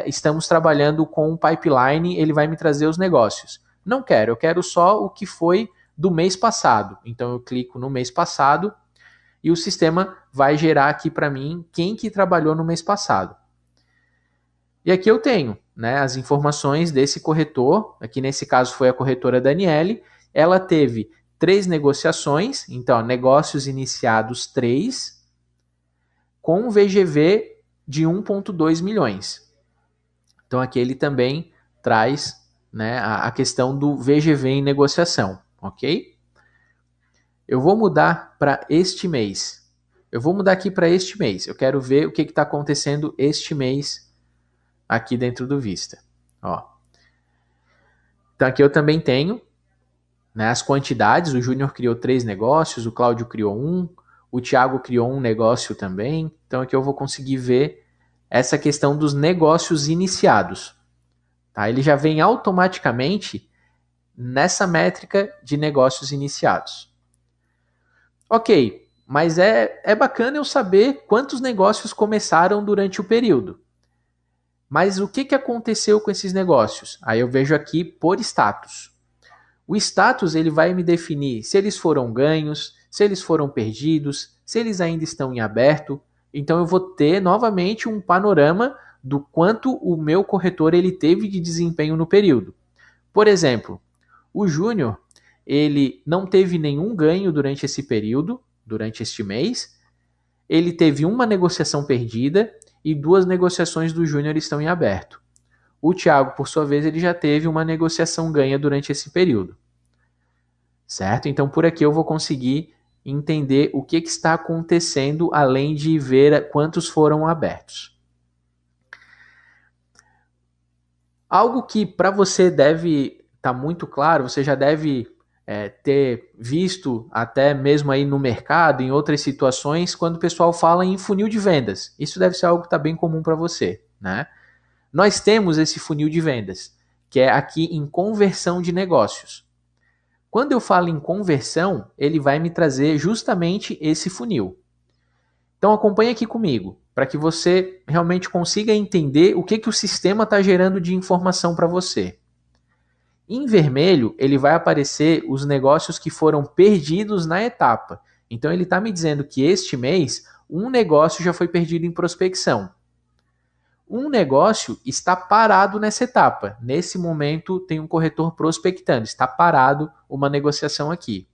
[SPEAKER 1] estamos trabalhando com o pipeline, ele vai me trazer os negócios. Não quero, eu quero só o que foi do mês passado. Então eu clico no mês passado e o sistema vai gerar aqui para mim quem que trabalhou no mês passado. E aqui eu tenho as informações desse corretor, aqui nesse caso foi a corretora Daniele, ela teve 3 negociações, então negócios iniciados 3, com um VGV de 1,2 milhões. Então aqui ele também traz a questão do VGV em negociação, ok? Eu vou mudar para este mês. Eu vou mudar aqui para este mês. Eu quero ver o que está acontecendo este mês aqui dentro do Vista. Ó. Então aqui eu também tenho as quantidades. O Júnior criou 3 negócios, o Cláudio criou 1, o Thiago criou 1 negócio também. Então aqui eu vou conseguir ver essa questão dos negócios iniciados. Tá? Ele já vem automaticamente nessa métrica de negócios iniciados. Ok, mas é bacana eu saber quantos negócios começaram durante o período. Mas o que aconteceu com esses negócios? Aí eu vejo aqui por status. O status ele vai me definir se eles foram ganhos, se eles foram perdidos, se eles ainda estão em aberto. Então eu vou ter novamente um panorama do quanto o meu corretor ele teve de desempenho no período. Por exemplo, o Júnior ele não teve nenhum ganho durante esse período, durante este mês. Ele teve uma negociação perdida e 2 negociações do Júnior estão em aberto. O Thiago, por sua vez, ele já teve uma negociação ganha durante esse período. Certo? Então, por aqui eu vou conseguir entender o que está acontecendo, além de ver quantos foram abertos. Algo que para você deve estar muito claro, você já deve ter visto até mesmo aí no mercado, em outras situações, quando o pessoal fala em funil de vendas. Isso deve ser algo que está bem comum para você, né? Nós temos esse funil de vendas, que é aqui em conversão de negócios. Quando eu falo em conversão, ele vai me trazer justamente esse funil. Então acompanhe aqui comigo. para que você realmente consiga entender o que o sistema está gerando de informação para você. Em vermelho, ele vai aparecer os negócios que foram perdidos na etapa. Então, ele está me dizendo que este mês, um negócio já foi perdido em prospecção. Um negócio está parado nessa etapa. Nesse momento, tem um corretor prospectando. Está parado uma negociação aqui.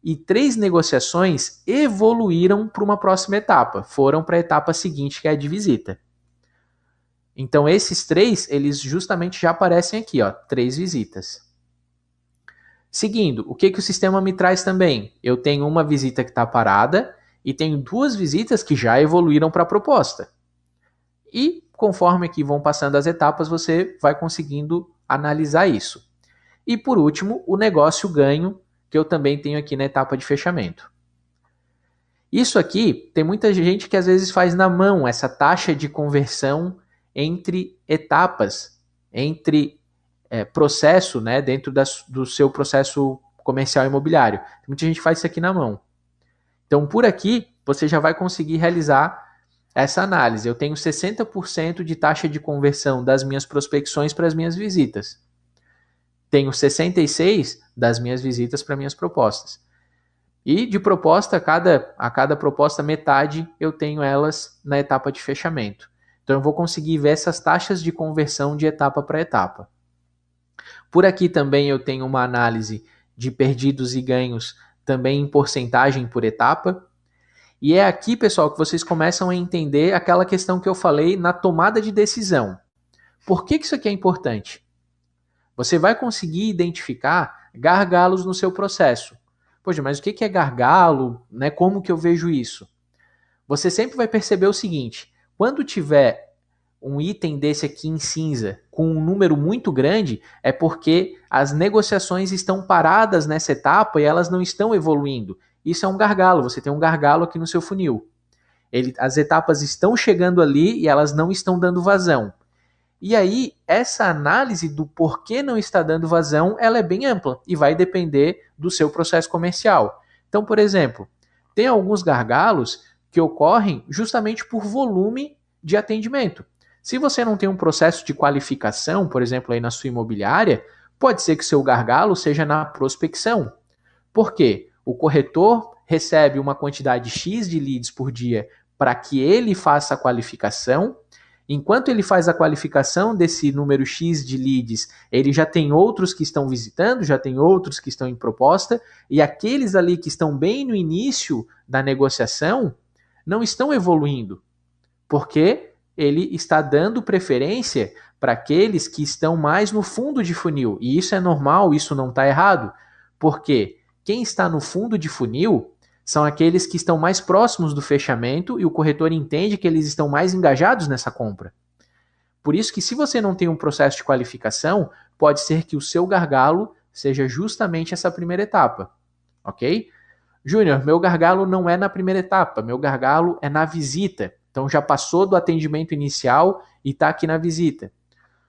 [SPEAKER 1] E 3 negociações evoluíram para uma próxima etapa. Foram para a etapa seguinte, que é a de visita. Então, esses 3, eles justamente já aparecem aqui, ó, 3 visitas. Seguindo, o que o sistema me traz também? Eu tenho uma visita que está parada e tenho 2 visitas que já evoluíram para a proposta. E conforme aqui vão passando as etapas, você vai conseguindo analisar isso. E por último, o negócio ganho, que eu também tenho aqui na etapa de fechamento. Isso aqui, tem muita gente que às vezes faz na mão essa taxa de conversão entre etapas, entre processo, né, dentro do seu processo comercial imobiliário. Muita gente faz isso aqui na mão. Então, por aqui, você já vai conseguir realizar essa análise. Eu tenho 60% de taxa de conversão das minhas prospecções para as minhas visitas. Tenho 66% das minhas visitas para minhas propostas. E de proposta, a cada proposta, metade eu tenho elas na etapa de fechamento. Então eu vou conseguir ver essas taxas de conversão de etapa para etapa. Por aqui também eu tenho uma análise de perdidos e ganhos também em porcentagem por etapa. E é aqui, pessoal, que vocês começam a entender aquela questão que eu falei na tomada de decisão. Por que isso aqui é importante? Você vai conseguir identificar gargalos no seu processo. Poxa, mas o que é gargalo? Né? Como que eu vejo isso? Você sempre vai perceber o seguinte, quando tiver um item desse aqui em cinza com um número muito grande, é porque as negociações estão paradas nessa etapa e elas não estão evoluindo. Isso é um gargalo, você tem um gargalo aqui no seu funil. As etapas estão chegando ali e elas não estão dando vazão. E aí, essa análise do porquê não está dando vazão, ela é bem ampla e vai depender do seu processo comercial. Então, por exemplo, tem alguns gargalos que ocorrem justamente por volume de atendimento. Se você não tem um processo de qualificação, por exemplo, aí na sua imobiliária, pode ser que seu gargalo seja na prospecção. Por quê? O corretor recebe uma quantidade X de leads por dia para que ele faça a qualificação. Enquanto ele faz a qualificação desse número X de leads, ele já tem outros que estão visitando, já tem outros que estão em proposta, e aqueles ali que estão bem no início da negociação não estão evoluindo, porque ele está dando preferência para aqueles que estão mais no fundo de funil. E isso é normal, isso não está errado, porque quem está no fundo de funil são aqueles que estão mais próximos do fechamento e o corretor entende que eles estão mais engajados nessa compra. Por isso que se você não tem um processo de qualificação, pode ser que o seu gargalo seja justamente essa primeira etapa, ok? Júnior, meu gargalo não é na primeira etapa, meu gargalo é na visita. Então já passou do atendimento inicial e está aqui na visita.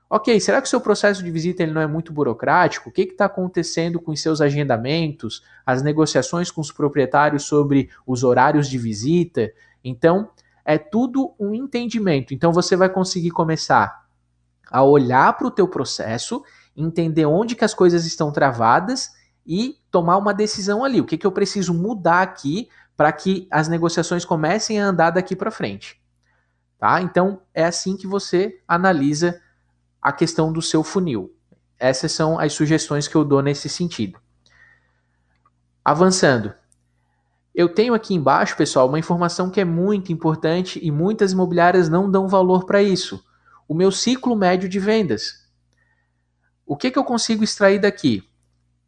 [SPEAKER 1] Ok, será que o seu processo de visita ele não é muito burocrático? O que está acontecendo com os seus agendamentos, as negociações com os proprietários sobre os horários de visita? Então, é tudo um entendimento. Então, você vai conseguir começar a olhar para o teu processo, entender onde que as coisas estão travadas e tomar uma decisão ali. O que eu preciso mudar aqui para que as negociações comecem a andar daqui para frente? Tá? Então, é assim que você analisa a questão do seu funil. Essas são as sugestões que eu dou nesse sentido. Avançando. Eu tenho aqui embaixo, pessoal, uma informação que é muito importante e muitas imobiliárias não dão valor para isso. O meu ciclo médio de vendas. O que eu consigo extrair daqui?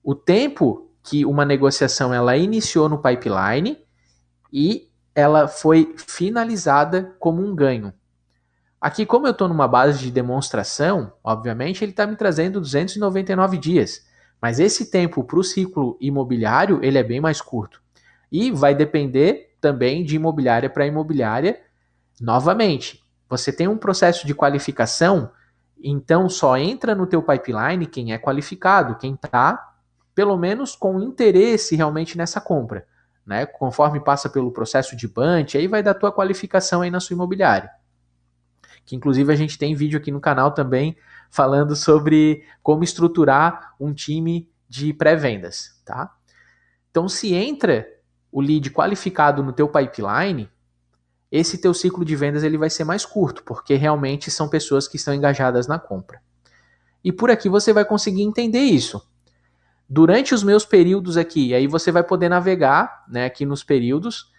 [SPEAKER 1] O tempo que uma negociação ela iniciou no pipeline e ela foi finalizada como um ganho. Aqui, como eu estou numa base de demonstração, obviamente ele está me trazendo 299 dias. Mas esse tempo para o ciclo imobiliário, ele é bem mais curto. E vai depender também de imobiliária para imobiliária. Novamente, você tem um processo de qualificação, então só entra no teu pipeline quem é qualificado, quem está, pelo menos, com interesse realmente nessa compra. né? Conforme passa pelo processo de Bunch, aí vai dar tua qualificação aí na sua imobiliária. Que inclusive a gente tem vídeo aqui no canal também falando sobre como estruturar um time de pré-vendas, tá? Então, se entra o lead qualificado no teu pipeline, esse teu ciclo de vendas ele vai ser mais curto, porque realmente são pessoas que estão engajadas na compra. E por aqui você vai conseguir entender isso. Durante os meus períodos aqui, aí você vai poder navegar, né, aqui nos períodos.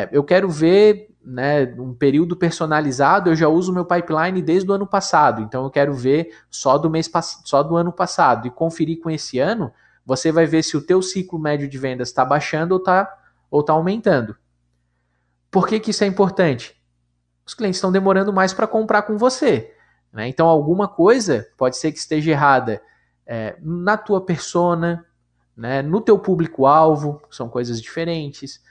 [SPEAKER 1] Eu quero ver, né, um período personalizado, eu já uso o meu pipeline desde o ano passado, então eu quero ver só do ano passado e conferir com esse ano, você vai ver se o teu ciclo médio de vendas está baixando ou tá aumentando. Por que isso é importante? Os clientes estão demorando mais para comprar com você, né? Então alguma coisa pode ser que esteja errada na tua persona, né, no teu público-alvo, são coisas diferentes.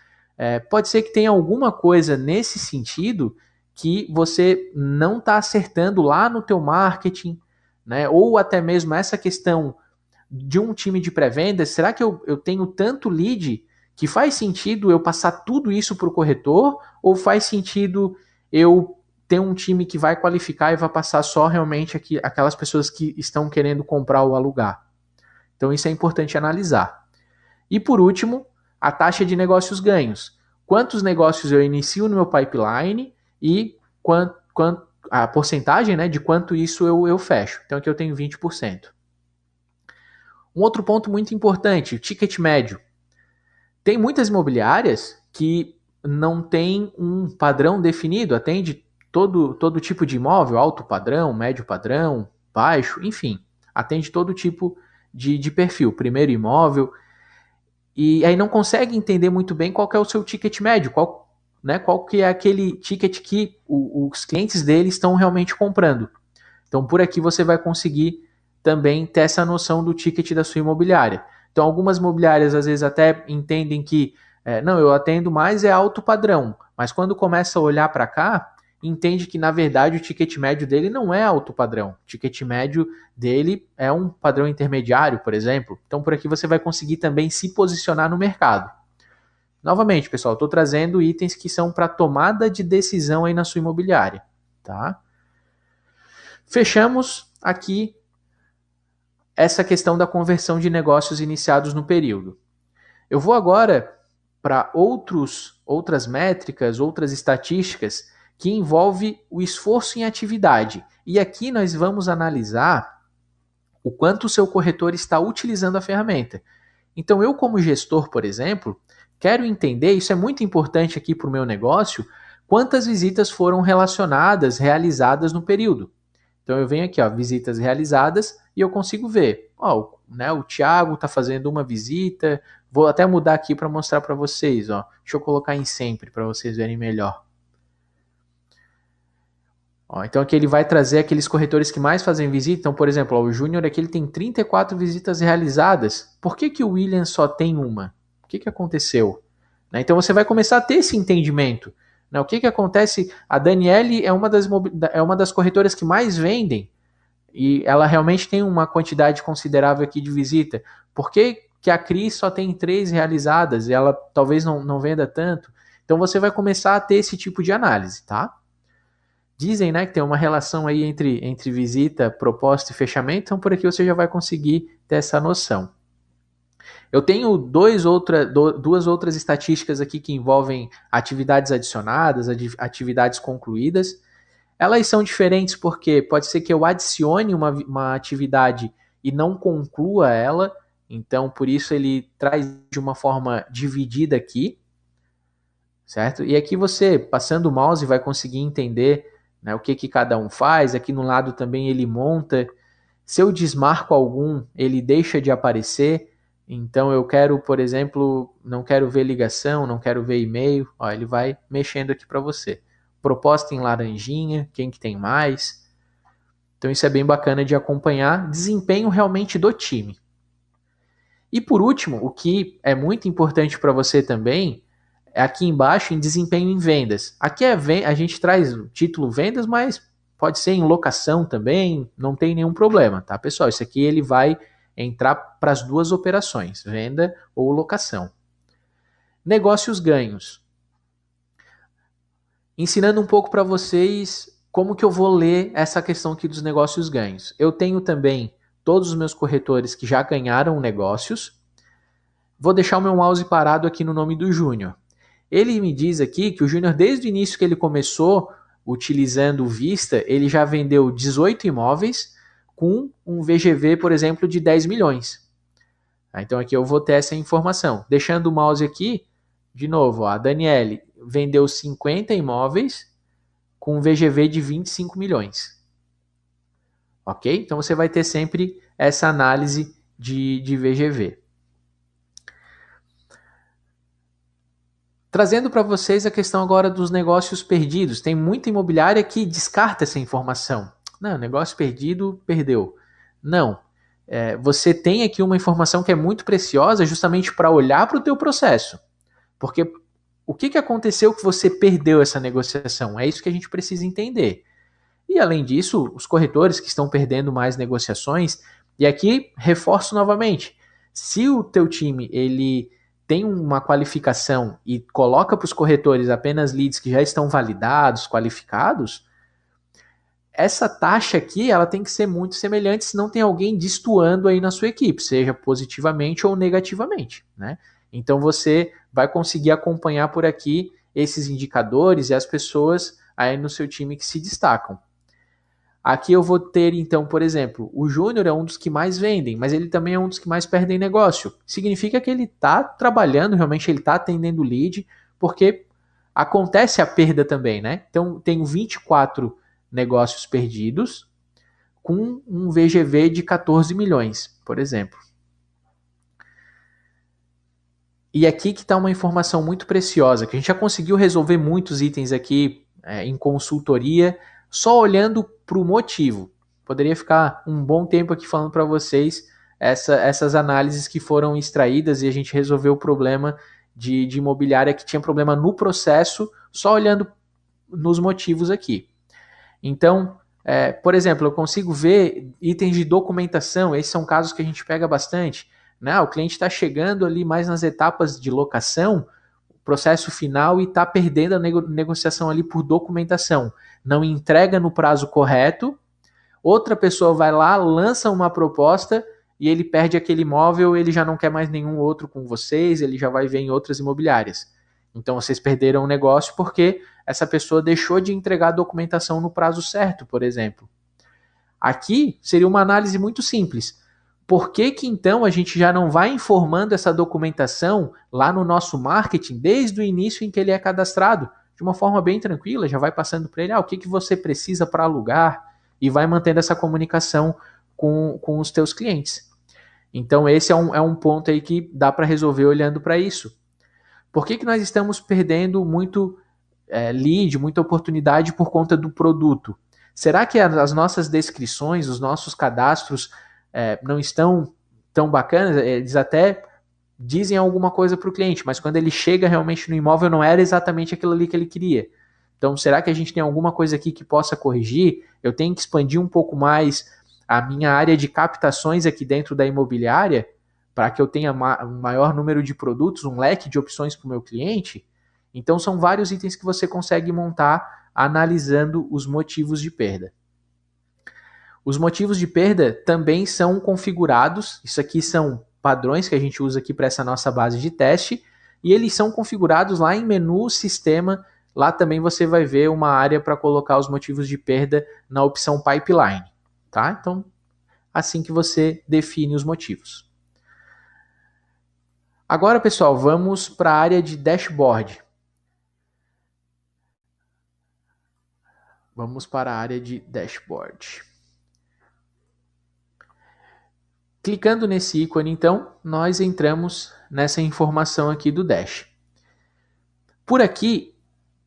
[SPEAKER 1] Pode ser que tenha alguma coisa nesse sentido que você não está acertando lá no teu marketing, né, ou até mesmo essa questão de um time de pré-vendas, será que eu tenho tanto lead que faz sentido eu passar tudo isso para o corretor, ou faz sentido eu ter um time que vai qualificar e vai passar só realmente aquelas pessoas que estão querendo comprar ou alugar? Então isso é importante analisar. E por último, a taxa de negócios ganhos. Quantos negócios eu inicio no meu pipeline e a porcentagem, né, de quanto isso eu fecho. Então aqui eu tenho 20%. Um outro ponto muito importante, o ticket médio. Tem muitas imobiliárias que não tem um padrão definido, atende todo tipo de imóvel, alto padrão, médio padrão, baixo, enfim, atende todo tipo de perfil, primeiro imóvel, e aí não consegue entender muito bem qual que é o seu ticket médio, qual que é aquele ticket que os clientes dele estão realmente comprando. Então por aqui você vai conseguir também ter essa noção do ticket da sua imobiliária. Então algumas imobiliárias às vezes até entendem que não, eu atendo mais alto padrão, mas quando começa a olhar para cá, entende que na verdade o ticket médio dele não é alto padrão. O ticket médio dele é um padrão intermediário, por exemplo. Então por aqui você vai conseguir também se posicionar no mercado. Novamente, pessoal, estou trazendo itens que são para tomada de decisão aí na sua imobiliária, tá? Fechamos aqui essa questão da conversão de negócios iniciados no período. Eu vou agora para outras métricas, outras estatísticas que envolvem o esforço em atividade. E aqui nós vamos analisar o quanto o seu corretor está utilizando a ferramenta. Então eu, como gestor, por exemplo, quero entender, isso é muito importante aqui para o meu negócio, quantas visitas foram realizadas no período. Então eu venho aqui, ó, visitas realizadas, e eu consigo ver, ó, né, o Thiago está fazendo uma visita, vou até mudar aqui para mostrar para vocês, ó. Deixa eu colocar em sempre para vocês verem melhor. Ó, então aqui ele vai trazer aqueles corretores que mais fazem visita. Então, por exemplo, ó, o Júnior aqui ele tem 34 visitas realizadas. Por que o William só tem uma? O que aconteceu? Né, então você vai começar a ter esse entendimento. Né, o que acontece? A Daniele é uma das corretoras que mais vendem e ela realmente tem uma quantidade considerável aqui de visita. Por que a Cris só tem 3 realizadas e ela talvez não venda tanto? Então você vai começar a ter esse tipo de análise, tá? Dizem, né, que tem uma relação aí entre visita, proposta e fechamento, então por aqui você já vai conseguir ter essa noção. Eu tenho duas outras estatísticas aqui que envolvem atividades adicionadas, atividades concluídas. Elas são diferentes porque pode ser que eu adicione uma atividade e não conclua ela, então por isso ele traz de uma forma dividida aqui, certo? E aqui você, passando o mouse, vai conseguir entender, né, o que cada um faz. Aqui no lado também ele monta. Se eu desmarco algum, ele deixa de aparecer. Então eu quero, por exemplo, não quero ver ligação, não quero ver e-mail, ó, ele vai mexendo aqui para você. Proposta em laranjinha, quem que tem mais. Então isso é bem bacana de acompanhar, desempenho realmente do time. E por último, o que é muito importante para você também, é aqui embaixo em desempenho em vendas. Aqui a gente traz o título vendas, mas pode ser em locação também, não tem nenhum problema, tá, pessoal? Isso aqui ele vai entrar para as duas operações, venda ou locação. Negócios ganhos. Ensinando um pouco para vocês como que eu vou ler essa questão aqui dos negócios ganhos. Eu tenho também todos os meus corretores que já ganharam negócios. Vou deixar o meu mouse parado aqui no nome do Júnior. Ele me diz aqui que o Júnior, desde o início que ele começou utilizando o Vista, ele já vendeu 18 imóveis com um VGV, por exemplo, de 10 milhões. Então aqui eu vou ter essa informação. Deixando o mouse aqui, de novo, a Daniele vendeu 50 imóveis com um VGV de 25 milhões. Ok? Então você vai ter sempre essa análise de VGV. Trazendo para vocês a questão agora dos negócios perdidos. Tem muita imobiliária que descarta essa informação. Não, negócio perdido, perdeu. Não. Você tem aqui uma informação que é muito preciosa justamente para olhar para o teu processo. Porque o que aconteceu que você perdeu essa negociação? É isso que a gente precisa entender. E além disso, os corretores que estão perdendo mais negociações, e aqui reforço novamente, se o teu time ele tem uma qualificação e coloca para os corretores apenas leads que já estão validados, qualificados, essa taxa aqui ela tem que ser muito semelhante, senão tem alguém destoando aí na sua equipe, seja positivamente ou negativamente, né? Então você vai conseguir acompanhar por aqui esses indicadores e as pessoas aí no seu time que se destacam. Aqui eu vou ter, então, por exemplo, o Júnior é um dos que mais vendem, mas ele também é um dos que mais perdem negócio. Significa que ele está trabalhando, realmente ele está atendendo lead, porque acontece a perda também, né? Então, tenho 24 negócios perdidos com um VGV de 14 milhões, por exemplo. E aqui que está uma informação muito preciosa, que a gente já conseguiu resolver muitos itens aqui em consultoria, só olhando para o motivo. Poderia ficar um bom tempo aqui falando para vocês essas análises que foram extraídas e a gente resolveu o problema de imobiliária que tinha problema no processo, só olhando nos motivos aqui. Então, por exemplo, eu consigo ver itens de documentação, esses são casos que a gente pega bastante. Né? O cliente está chegando ali mais nas etapas de locação, processo final, e está perdendo a negociação ali por documentação. Não entrega no prazo correto, outra pessoa vai lá, lança uma proposta e ele perde aquele imóvel, ele já não quer mais nenhum outro com vocês, ele já vai ver em outras imobiliárias. Então vocês perderam o negócio porque essa pessoa deixou de entregar a documentação no prazo certo, por exemplo. Aqui seria uma análise muito simples. Por que então a gente já não vai informando essa documentação lá no nosso marketing desde o início em que ele é cadastrado? De uma forma bem tranquila, já vai passando para ele o que você precisa para alugar e vai mantendo essa comunicação com os teus clientes. Então esse é um ponto aí que dá para resolver olhando para isso. Por que nós estamos perdendo muito lead, muita oportunidade por conta do produto? Será que as nossas descrições, os nossos cadastros não estão tão bacanas? Eles até dizem alguma coisa para o cliente, mas quando ele chega realmente no imóvel não era exatamente aquilo ali que ele queria. Então, será que a gente tem alguma coisa aqui que possa corrigir? Eu tenho que expandir um pouco mais a minha área de captações aqui dentro da imobiliária para que eu tenha um maior número de produtos, um leque de opções para o meu cliente? Então, são vários itens que você consegue montar analisando os motivos de perda. Os motivos de perda também são configurados, isso aqui são padrões que a gente usa aqui para essa nossa base de teste, e eles são configurados lá em menu sistema, lá também você vai ver uma área para colocar os motivos de perda na opção pipeline, tá? Então, assim que você define os motivos. Agora, pessoal, vamos para a área de dashboard. Vamos para a área de dashboard. Clicando nesse ícone, então, nós entramos nessa informação aqui do Dash. Por aqui,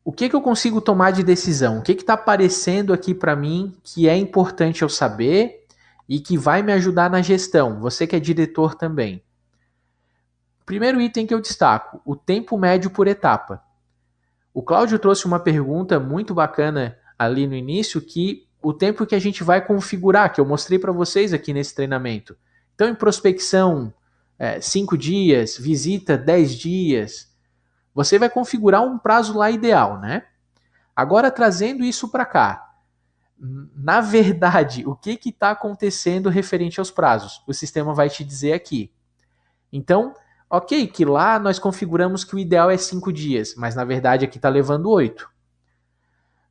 [SPEAKER 1] o que eu consigo tomar de decisão? O que está aparecendo aqui para mim que é importante eu saber e que vai me ajudar na gestão? Você que é diretor também. Primeiro item que eu destaco, o tempo médio por etapa. O Cláudio trouxe uma pergunta muito bacana ali no início, que o tempo que a gente vai configurar, que eu mostrei para vocês aqui nesse treinamento. Então, em prospecção, 5 dias, visita 10 dias. você vai configurar um prazo lá ideal, né? Agora, trazendo isso para cá, na verdade, o que está acontecendo referente aos prazos? O sistema vai te dizer aqui. Então, ok, que lá nós configuramos que o ideal é 5 dias, mas na verdade aqui está levando 8.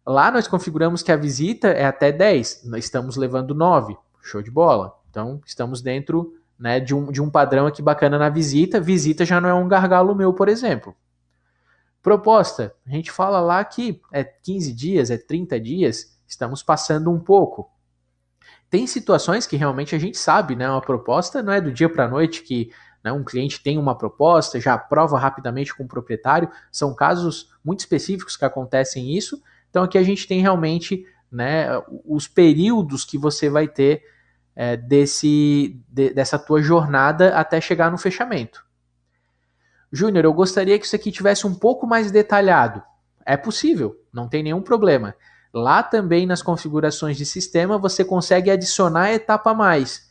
[SPEAKER 1] Lá nós configuramos que a visita é até 10, nós estamos levando 9. Show de bola. Então, estamos dentro, né, de um padrão aqui bacana na visita. Visita já não é um gargalo meu, por exemplo. Proposta, a gente fala lá que é 15 dias, é 30 dias, estamos passando um pouco. Tem situações que realmente a gente sabe, né? Uma proposta não é do dia para a noite que, né, um cliente tem uma proposta, já aprova rapidamente com o proprietário. São casos muito específicos que acontecem isso. Então aqui a gente tem realmente, né, os períodos que você vai ter dessa tua jornada até chegar no fechamento. Júnior, eu gostaria que isso aqui tivesse um pouco mais detalhado. É possível, não tem nenhum problema. Lá também nas configurações de sistema você consegue adicionar a etapa a mais.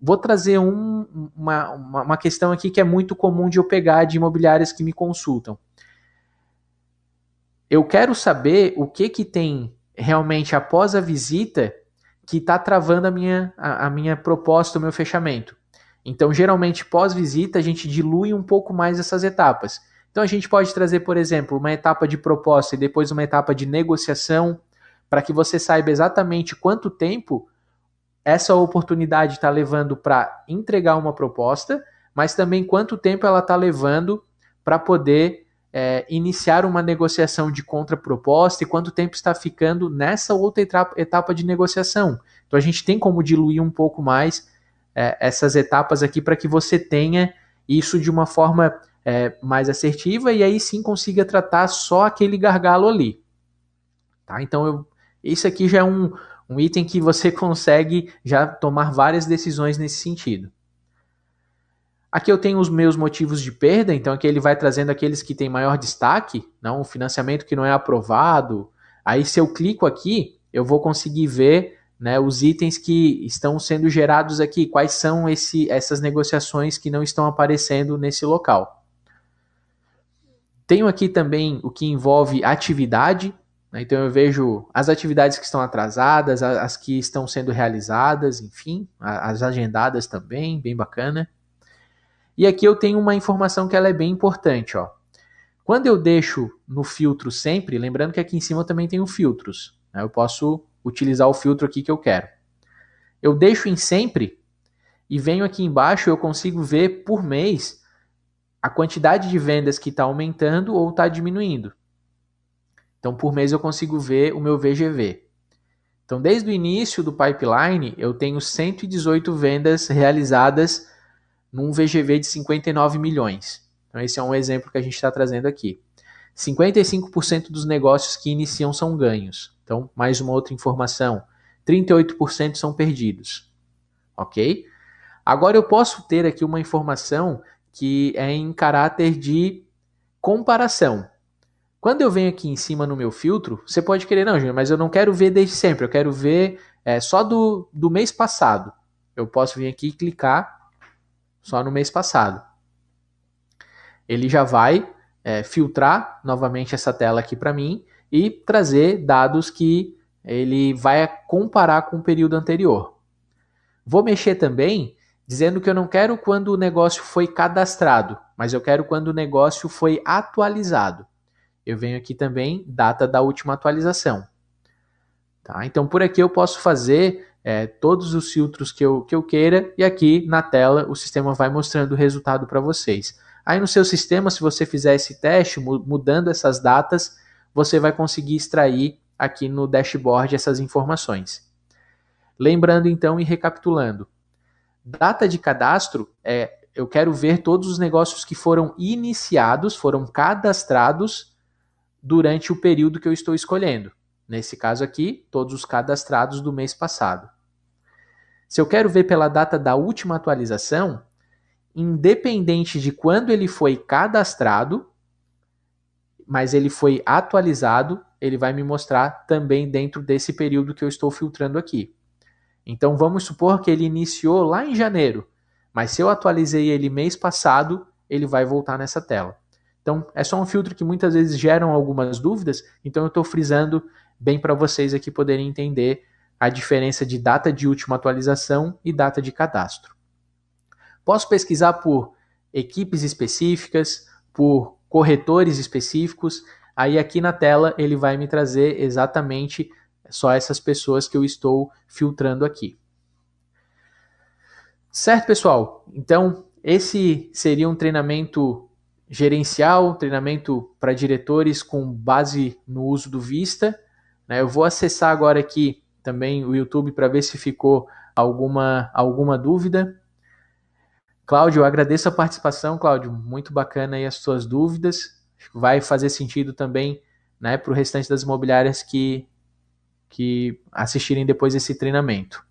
[SPEAKER 1] Vou trazer uma questão aqui que é muito comum de eu pegar de imobiliárias que me consultam. Eu quero saber o que tem realmente após a visita que está travando a minha proposta, o meu fechamento. Então, geralmente, pós-visita, a gente dilui um pouco mais essas etapas. Então, a gente pode trazer, por exemplo, uma etapa de proposta e depois uma etapa de negociação, para que você saiba exatamente quanto tempo essa oportunidade está levando para entregar uma proposta, mas também quanto tempo ela está levando para poder iniciar uma negociação de contraproposta e quanto tempo está ficando nessa outra etapa de negociação. Então, a gente tem como diluir um pouco mais essas etapas aqui para que você tenha isso de uma forma mais assertiva e aí sim consiga tratar só aquele gargalo ali. Tá? Então, isso aqui já é um item que você consegue já tomar várias decisões nesse sentido. Aqui eu tenho os meus motivos de perda, então aqui ele vai trazendo aqueles que têm maior destaque, não, o financiamento que não é aprovado. Aí se eu clico aqui, eu vou conseguir ver, né, os itens que estão sendo gerados aqui, quais são essas negociações que não estão aparecendo nesse local. Tenho aqui também o que envolve atividade, né, então eu vejo as atividades que estão atrasadas, as que estão sendo realizadas, enfim, as agendadas também, bem bacana. E aqui eu tenho uma informação que ela é bem importante, ó. Quando eu deixo no filtro sempre, lembrando que aqui em cima eu também tenho filtros, né? Eu posso utilizar o filtro aqui que eu quero. Eu deixo em sempre e venho aqui embaixo, eu consigo ver por mês a quantidade de vendas que está aumentando ou está diminuindo. Então, por mês eu consigo ver o meu VGV. Então, desde o início do pipeline, eu tenho 118 vendas realizadas num VGV de 59 milhões. Então, esse é um exemplo que a gente está trazendo aqui. 55% dos negócios que iniciam são ganhos. Então, mais uma outra informação. 38% são perdidos. Ok? Agora, eu posso ter aqui uma informação que é em caráter de comparação. Quando eu venho aqui em cima no meu filtro, você pode querer, não, Júnior, mas eu não quero ver desde sempre, eu quero ver só do mês passado. Eu posso vir aqui e clicar só no mês passado. Ele já vai filtrar novamente essa tela aqui para mim e trazer dados que ele vai comparar com o período anterior. Vou mexer também dizendo que eu não quero quando o negócio foi cadastrado, mas eu quero quando o negócio foi atualizado. Eu venho aqui também, data da última atualização. Tá? Então, por aqui eu posso fazer todos os filtros que eu queira e aqui na tela o sistema vai mostrando o resultado para vocês. Aí no seu sistema, se você fizer esse teste, mudando essas datas, você vai conseguir extrair aqui no dashboard essas informações. Lembrando então e recapitulando, data de cadastro eu quero ver todos os negócios que foram iniciados, foram cadastrados durante o período que eu estou escolhendo. Nesse caso aqui, todos os cadastrados do mês passado. Se eu quero ver pela data da última atualização, independente de quando ele foi cadastrado, mas ele foi atualizado, ele vai me mostrar também dentro desse período que eu estou filtrando aqui. Então vamos supor que ele iniciou lá em janeiro, mas se eu atualizei ele mês passado, ele vai voltar nessa tela. Então, é só um filtro que muitas vezes geram algumas dúvidas, então eu estou frisando bem para vocês aqui poderem entender a diferença de data de última atualização e data de cadastro. Posso pesquisar por equipes específicas, por corretores específicos, aí aqui na tela ele vai me trazer exatamente só essas pessoas que eu estou filtrando aqui. Certo, pessoal? Então, esse seria um treinamento gerencial, treinamento para diretores com base no uso do Vista. Eu vou acessar agora aqui também o YouTube para ver se ficou alguma dúvida. Cláudio, eu agradeço a participação, Cláudio. Muito bacana aí as suas dúvidas. Vai fazer sentido também, né, para o restante das imobiliárias que assistirem depois esse treinamento.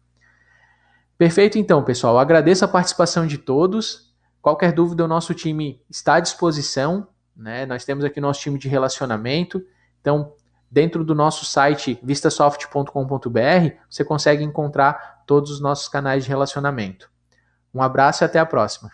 [SPEAKER 1] Perfeito, então, pessoal. Agradeço a participação de todos. Qualquer dúvida, o nosso time está à disposição, né? Nós temos aqui o nosso time de relacionamento. Então, dentro do nosso site vistasoft.com.br, você consegue encontrar todos os nossos canais de relacionamento. Um abraço e até a próxima.